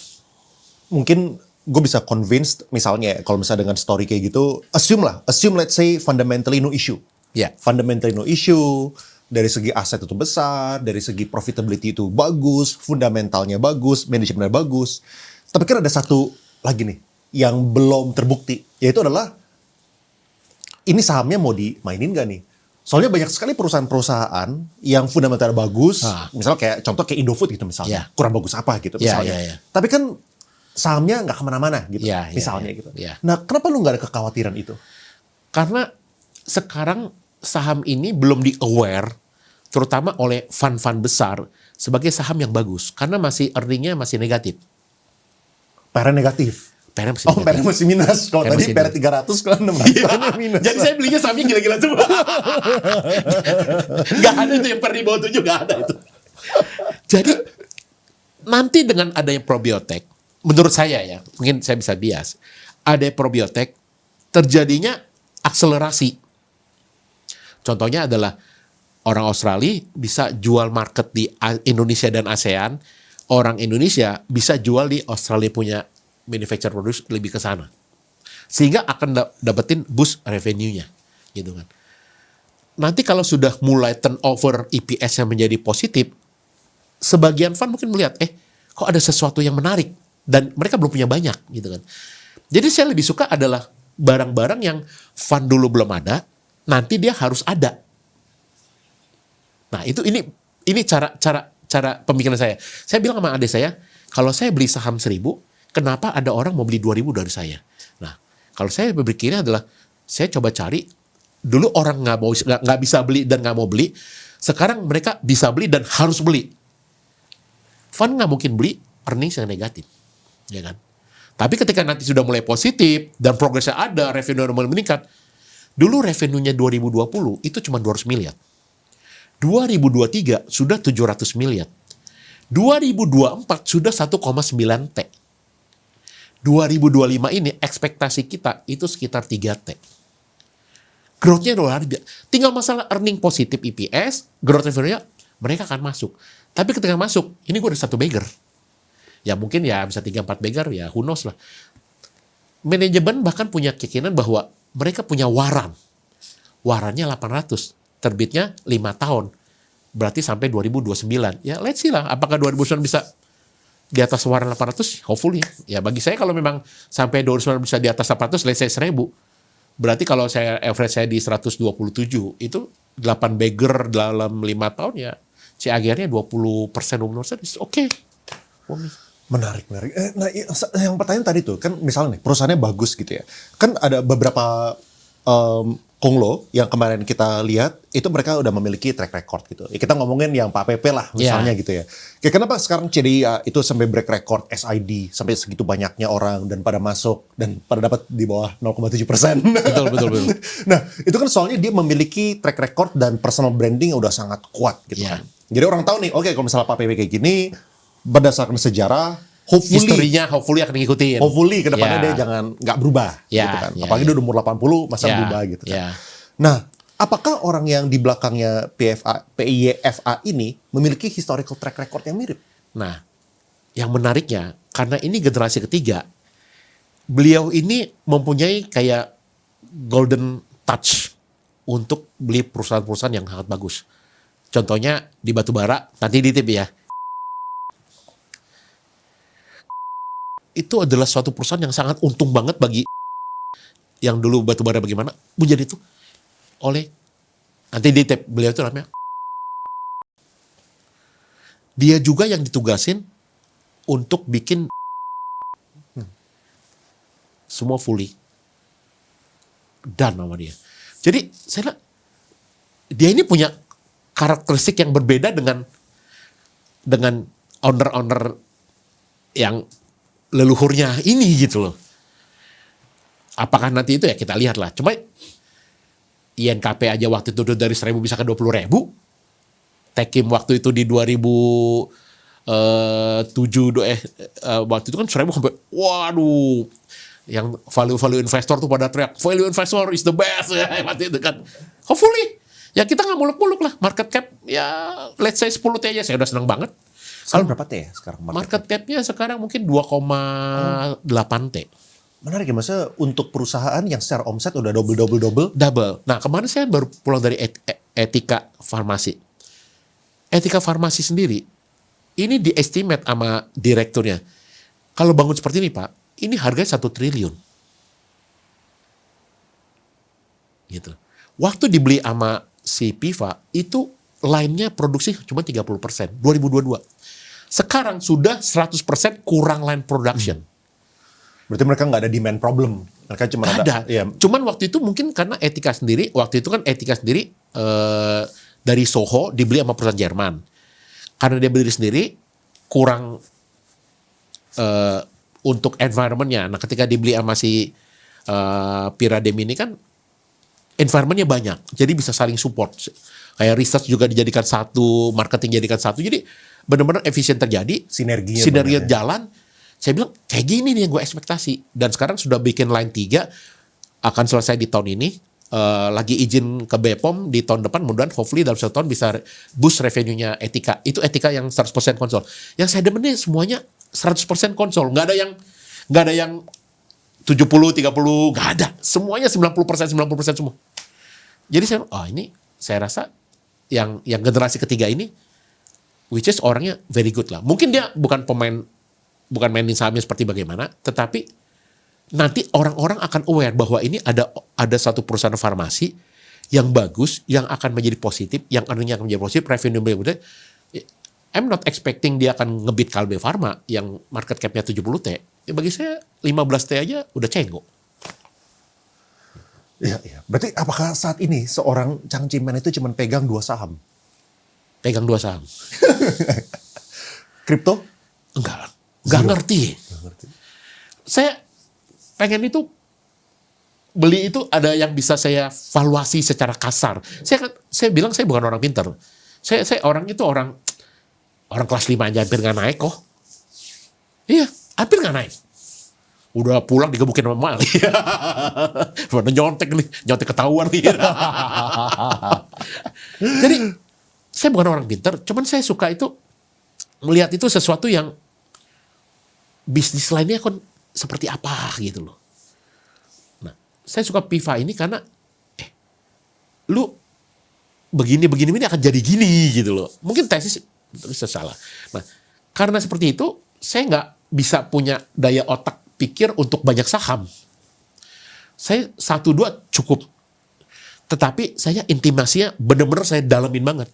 mungkin gue bisa convinced misalnya kalau misalnya dengan story kayak gitu, assume let's say fundamentally no issue. Ya. Fundamentally no issue, dari segi aset itu besar, dari segi profitability itu bagus, fundamentalnya bagus, manajemennya bagus. Tapi kan ada satu lagi nih yang belum terbukti, yaitu adalah ini sahamnya mau dimainin gak nih? Soalnya banyak sekali perusahaan-perusahaan yang fundamentalnya bagus, misalnya kayak contoh kayak Indofood gitu misalnya, kurang bagus apa gitu misalnya. Tapi kan sahamnya nggak kemana-mana gitu, misalnya gitu. Nah, kenapa lu nggak ada kekhawatiran itu? Karena sekarang saham ini belum di-aware, terutama oleh fund-fund besar, sebagai saham yang bagus. Karena masih earningnya masih negatif. PR negatif? PR-nya masih Oh, negatif. PR masih minus. Kalau PR tadi masih PR 300, kalau 600 Iya. minus. Jadi saya belinya sahamnya gila-gila semua. Gak ada itu yang per di bawah 7, gak ada itu. Jadi nanti dengan adanya probiotik, menurut saya ya, mungkin saya bisa bias, ada probiotik, terjadinya akselerasi. Contohnya adalah orang Australia bisa jual market di Indonesia dan ASEAN, orang Indonesia bisa jual di Australia punya manufacture produce lebih ke sana. Sehingga akan dapetin boost revenue-nya, gitu kan. Nanti kalau sudah mulai turnover EPS-nya menjadi positif, sebagian fund mungkin melihat, kok ada sesuatu yang menarik dan mereka belum punya banyak, gitu kan. Jadi saya lebih suka adalah barang-barang yang fund dulu belum ada, nanti dia harus ada. Nah, ini cara pemikiran saya. Saya bilang sama adik saya, kalau saya beli saham 1.000, kenapa ada orang mau beli 2.000 dari saya? Nah, kalau saya berpikirnya adalah saya coba cari dulu orang nggak bisa beli dan nggak mau beli, sekarang mereka bisa beli dan harus beli. Fund nggak mungkin beli earnings yang negatif, ya kan? Tapi ketika nanti sudah mulai positif dan progresnya ada, revenue mulai meningkat, dulu revenue-nya 2020 itu cuma 200 miliar. 2023 sudah 700 miliar. 2024 sudah 1,9 T. 2025 ini ekspektasi kita itu sekitar 3 T. Growth-nya luar biasa. Tinggal masalah earning positif EPS, growth revenue-nya mereka akan masuk. Tapi ketika masuk, ini gue ada 1 bagger. Ya mungkin ya bisa 3-4 bagger, ya who knows lah. Manajemen bahkan punya keyakinan bahwa mereka punya waran. Warannya 800. Terbitnya 5 tahun. Berarti sampai 2029. Ya let's see lah. Apakah 2029 bisa di atas waran 800? Hopefully. Ya bagi saya kalau memang sampai 2029 bisa di atas 800, let's say 1.000. Berarti kalau saya average saya di 127, itu 8 bagger dalam 5 tahun ya. CAGR-nya 20% is oke. Menarik. Nah, yang pertanyaan tadi tuh, kan misalnya nih, perusahaannya bagus gitu ya. Kan ada beberapa konglo yang kemarin kita lihat, itu mereka udah memiliki track record gitu. Ya, kita ngomongin yang Pak PP lah misalnya gitu ya. Kayak kenapa sekarang CDIA itu sampai break record SID, sampai segitu banyaknya orang dan pada masuk, dan pada dapat di bawah 0,7%. Betul. Nah, itu kan soalnya dia memiliki track record dan personal branding yang udah sangat kuat gitu kan. Jadi orang tahu nih, oke, kalau misalnya Pak PP kayak gini, berdasarkan sejarah, historinya hopefully akan ngikutin. Hopefully ke depannya dia jangan nggak berubah gitu kan. Apalagi dia udah umur 80 masa berubah gitu kan. Nah, apakah orang yang di belakangnya PIYFA ini memiliki historical track record yang mirip? Nah, yang menariknya karena ini generasi ketiga, beliau ini mempunyai kayak golden touch untuk beli perusahaan-perusahaan yang sangat bagus. Contohnya di batubara, nanti ditip ya. Itu adalah suatu perusahaan yang sangat untung banget bagi yang dulu batubara bagaimana, menjadi itu oleh nanti ditip, beliau itu namanya. Dia juga yang ditugasin untuk bikin semua fully done sama dia. Jadi saya lihat dia ini punya karakteristik yang berbeda dengan owner-owner yang leluhurnya ini gitu loh. Apakah nanti itu ya kita lihat lah. Cuma INKP aja waktu itu dari 1.000 bisa ke 20.000. Tekim waktu itu di 2007 waktu itu kan 1.000 sampai waduh, yang value investor tuh pada teriak value investor is the best ya waktu itu kan. Hopefully ya kita nggak muluk-muluk lah, market cap ya let's say 10 T aja saya udah seneng banget. Sekarang berapa T ya sekarang? Market cap-nya sekarang mungkin 2,8 T. Menarik ya, maksudnya untuk perusahaan yang secara omset udah double. Nah kemarin saya baru pulang dari Etika Farmasi. Etika Farmasi sendiri, ini di-estimate sama direkturnya. Kalau bangun seperti ini Pak, ini harganya 1 triliun. Gitu. Waktu dibeli sama si Piva, itu line-nya produksi cuma 30%, 2022. Sekarang sudah 100% kurang line production. Berarti mereka nggak ada demand problem. Mereka cuma ada. Ya. Cuman waktu itu mungkin karena Etika sendiri, waktu itu kan Etika sendiri dari Soho dibeli sama perusahaan Jerman. Karena dia berdiri sendiri, kurang untuk environment-nya. Nah, ketika dibeli sama si Piradem ini kan environment-nya banyak. Jadi bisa saling support. Kayak research juga dijadikan satu, marketing dijadikan satu. Jadi benar-benar efisien terjadi. Sinerginya Sinergi banyak ya. jalan. Saya bilang kayak gini nih yang gue ekspektasi. Dan sekarang sudah bikin line 3 akan selesai di tahun ini. Lagi izin ke BPOM di tahun depan, mudah-mudahan hopefully dalam 1 tahun bisa boost revenue-nya Etika. Itu Etika yang 100% konsol. Yang saya demen nih semuanya 100% konsol. Nggak ada yang 70, 30, nggak ada. Semuanya 90% semua. Jadi saya, ini saya rasa yang generasi ketiga ini, which is orangnya very good lah. Mungkin dia bukan mainin sahamnya seperti bagaimana, tetapi nanti orang-orang akan aware bahwa ini ada satu perusahaan farmasi yang bagus, yang akan menjadi positif, yang earningnya akan menjadi positif, revenue berikutnya. I'm not expecting dia akan ngebit Kalbe Pharma yang market cap-nya 70T. Ya bagi saya 15T aja udah cenggo. Iya, iya. Berarti apakah saat ini seorang Chang Chimen itu cuma pegang 2 saham? Pegang 2 saham. Kripto? Enggak Zero. ngerti. Saya pengen itu beli itu ada yang bisa saya valuasi secara kasar. Saya bilang saya bukan orang pintar. Saya orang itu orang kelas 5 aja hampir nggak naik kok. Iya, hampir nggak naik. Udah pulang digebukin sama emak. Mana nyontek ketahuan nih. Jadi saya bukan orang pintar, cuman saya suka itu melihat itu sesuatu yang bisnis lainnya kan seperti apa gitu loh. Nah, saya suka Piva ini karena lu begini ini akan jadi gini gitu loh. Mungkin tesis salah. Nah, karena seperti itu saya nggak bisa punya daya otak pikir untuk banyak saham. Saya 1-2 cukup. Tetapi saya intimasinya benar-benar saya dalamin banget.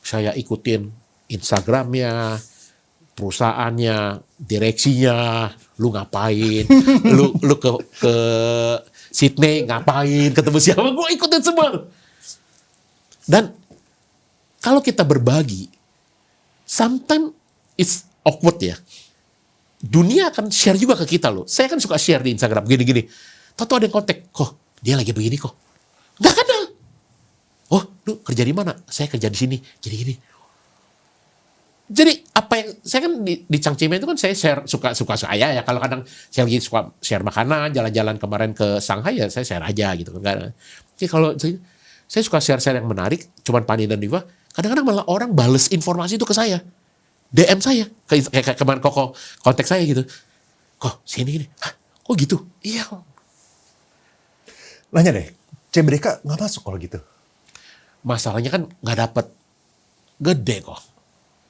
Saya ikutin Instagramnya, perusahaannya, direksinya, lu ngapain, lu ke Sydney ngapain, ketemu siapa, gue ikutin semua. Dan kalau kita berbagi, sometimes it's awkward ya. Dunia akan share juga ke kita loh. Saya kan suka share di Instagram gini-gini. Tahu ada yang kontak, kok dia lagi begini kok. Nggak kenal. Oh, lu kerja di mana? Saya kerja di sini, gini-gini. Jadi apa yang saya kan di Chang Chimen itu kan saya share suka saya ya. Kalau kadang saya lagi suka share makanan, jalan-jalan kemarin ke Shanghai ya saya share aja gitu kan. Jadi kalau saya suka share yang menarik, cuman Pani dan Diva, kadang-kadang malah orang bales informasi itu ke saya. DM saya, kayak kemarin Koko kontak saya gitu. Kok sini gini, hah kok gitu? Iya kok. Nanya deh, CBDK nggak masuk kalau gitu? Masalahnya kan nggak dapet gede kok.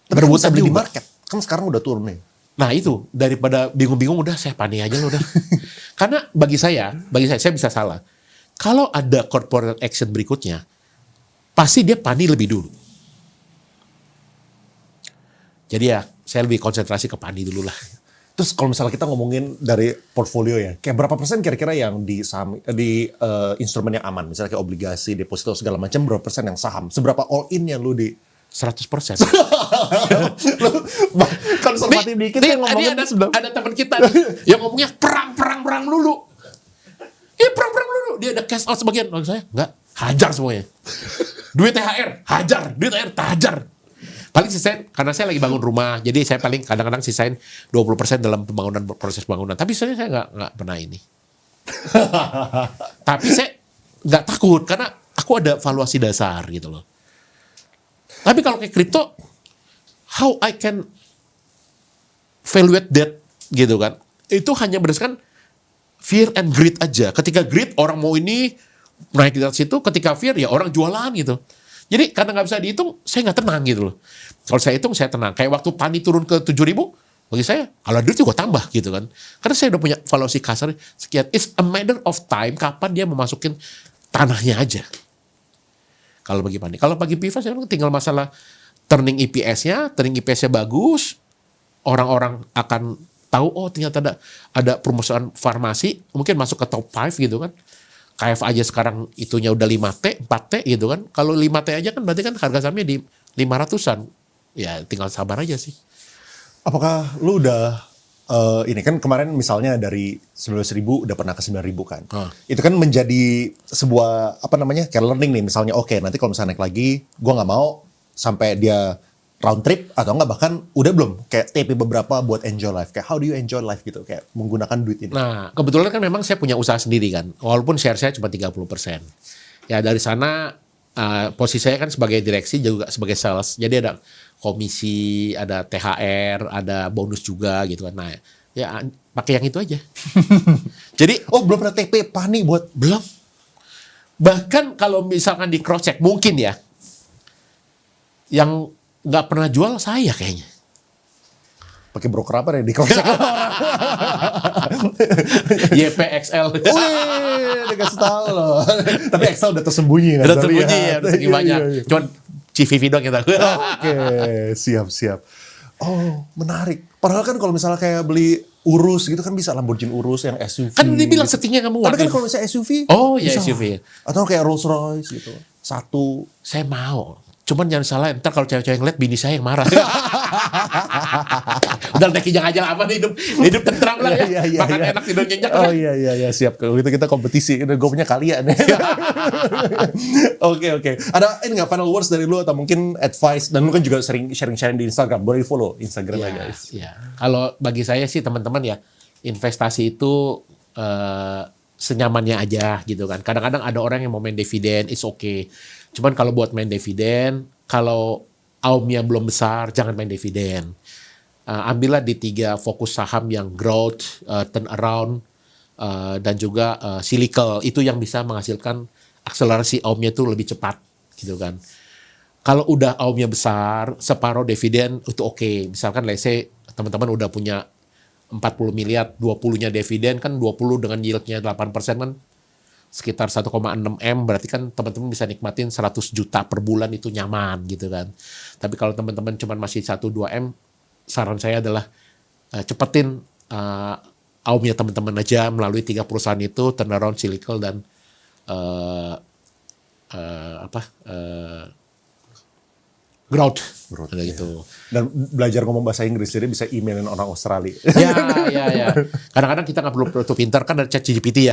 Tapi kan bisa beli di juga. market, kan sekarang udah turun nih. Nah itu, daripada bingung-bingung udah saya Pani aja loh udah. Karena bagi saya bisa salah. Kalau ada corporate action berikutnya, pasti dia Pani lebih dulu. Jadi ya, saya lebih konsentrasi ke Pani dulu lah. Terus kalau misalnya kita ngomongin dari portfolio ya, kayak berapa persen kira-kira yang di saham, di instrumen yang aman, misalnya kayak obligasi, deposito segala macam, berapa persen yang saham? Seberapa all in yang lu di 100%. konservatif dikit yang ngomongin ada teman kita nih, yang ngomongnya perang dulu. Perang dulu. Dia ada cash out sebagian. Kalau saya enggak, hajar semuanya. Duit THR, hajar. Duit THR, hajar. Paling sisain, karena saya lagi bangun rumah, jadi saya paling kadang-kadang sisain 20% dalam proses pembangunan. Tapi sebenarnya saya nggak pernah ini. Tapi saya nggak takut, karena aku ada valuasi dasar gitu loh. Tapi kalau kayak kripto, how I can evaluate that gitu kan? Itu hanya berdasarkan fear and greed aja. Ketika greed, orang mau ini, naik di situ. Ketika fear, ya orang jualan gitu. Jadi karena nggak bisa dihitung, saya nggak tenang gitu loh. Kalau saya hitung, saya tenang. Kayak waktu Pani turun ke 7.000, bagi saya, kalau duit juga tambah gitu kan. Karena saya udah punya valuasi kasar sekian. It's a matter of time kapan dia memasukin tanahnya aja. Kalau bagi Pani. Kalau bagi Piva, saya tinggal masalah turning EPS-nya bagus. Orang-orang akan tahu, oh ternyata ada perusahaan farmasi, mungkin masuk ke top 5 gitu kan. KF aja sekarang itunya udah 5T, 4T gitu kan. Kalau 5T aja kan berarti kan harga sahamnya di 500-an. Ya tinggal sabar aja sih. Apakah lu udah ini kan kemarin misalnya dari 19.000 udah pernah ke 9.000 kan. Itu kan menjadi sebuah apa namanya kayak learning nih. Misalnya oke, nanti kalau misalnya naik lagi, gue nggak mau sampai dia round trip atau enggak bahkan udah belum kayak TP beberapa buat enjoy life. Kayak how do you enjoy life gitu kayak menggunakan duit ini. Nah, kebetulan kan memang saya punya usaha sendiri kan. Walaupun share saya cuma 30%. Ya dari sana posisi saya kan sebagai direksi juga sebagai sales. Jadi ada komisi, ada THR, ada bonus juga gitu kan. Nah, ya pakai yang itu aja. Jadi Belum pernah TP Pani buat belum. Bahkan kalau misalkan di cross check mungkin ya, yang nggak pernah jual saya kayaknya. pakai broker apa nih di cross check. YPXL. Wih, dikasih tahu loh. Tapi Excel udah tersembunyi kan. Udah terbunyi ya, udah segini banyak. Iya. Cuman CVV doang kita. Oke, siap. Oh, menarik. Padahal kan kalau misalnya kayak beli Urus gitu kan bisa Lamborghini Urus yang SUV. Kan dia bilang settingnya kamu Tapi kan waktu. kalau misalnya SUV. Oh ya bisa. SUV. Atau kayak Rolls Royce gitu. Satu. Saya mau. Cuman jangan salah, ntar kalau cewek-cewek ngeliat bini saya yang marah. Udah naikin aja lah apa nih hidup tentram lah ya. Makan enak tidur nyenyak. Oh iya siap. Kalau gitu kita kompetisi. Gue punya kalian. Oke. Ada ini nggak final words dari lu atau mungkin advice, dan lu kan juga sering sharing di Instagram. Boleh follow Instagramnya guys. Ya. Kalau bagi saya sih teman-teman ya, investasi itu senyamannya aja gitu kan. Kadang-kadang ada orang yang mau main dividen, it's okay. Cuman kalau buat main dividen, kalau AUM-nya belum besar, jangan main dividen. Ambillah di 3 fokus saham yang growth, turnaround, dan juga cyclical. Itu yang bisa menghasilkan akselerasi AUM-nya itu lebih cepat gitu kan. Kalau udah AUM-nya besar, separuh dividen itu oke. Misalkan let's say teman-teman udah punya 40 miliar, 20-nya dividen kan 20 dengan yield-nya 8% kan sekitar 1,6 M, berarti kan teman-teman bisa nikmatin 100 juta per bulan, itu nyaman gitu kan. Tapi kalau teman-teman cuma masih 1-2 M, saran saya adalah cepetin AUM-nya teman-teman aja melalui 3 perusahaan itu, turnaround, cyclical, dan growth. Ada gitu. Dan belajar ngomong bahasa Inggris, jadi bisa emailin orang Australia. Ya. Kadang-kadang kita nggak perlu pintar, kan ada ChatGPT ya.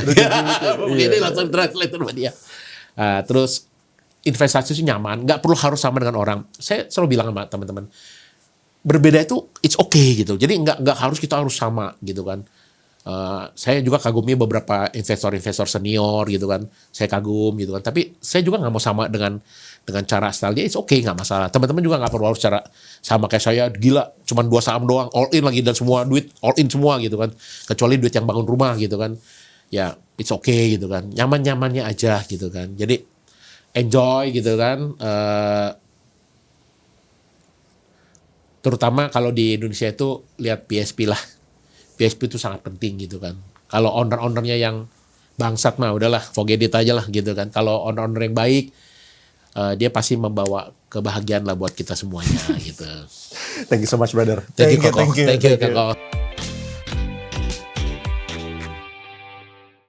Begini langsung translate sama dia. Terus investasi itu nyaman, nggak perlu harus sama dengan orang. Saya selalu bilang sama teman-teman, berbeda itu it's okay gitu. Jadi nggak harus kita harus sama gitu kan. Saya juga kagumi beberapa investor-investor senior gitu kan. Saya kagum gitu kan. Tapi saya juga nggak mau sama dengan cara style dia, it's okay, nggak masalah. Teman-teman juga nggak perlu harus cara sama kayak saya, gila, cuman 2 saham doang, all in lagi, dan semua duit all in semua gitu kan. Kecuali duit yang bangun rumah gitu kan. Ya, it's okay gitu kan. Nyaman-nyamannya aja gitu kan. Jadi enjoy gitu kan. Terutama kalau di Indonesia itu lihat PSP lah. PSP itu sangat penting gitu kan. Kalau owner-ownernya yang bangsat mah udahlah, forget it aja lah gitu kan. Kalau owner-owner yang baik, dia pasti membawa kebahagiaan lah buat kita semuanya gitu. Thank you so much brother. Thank you Koko.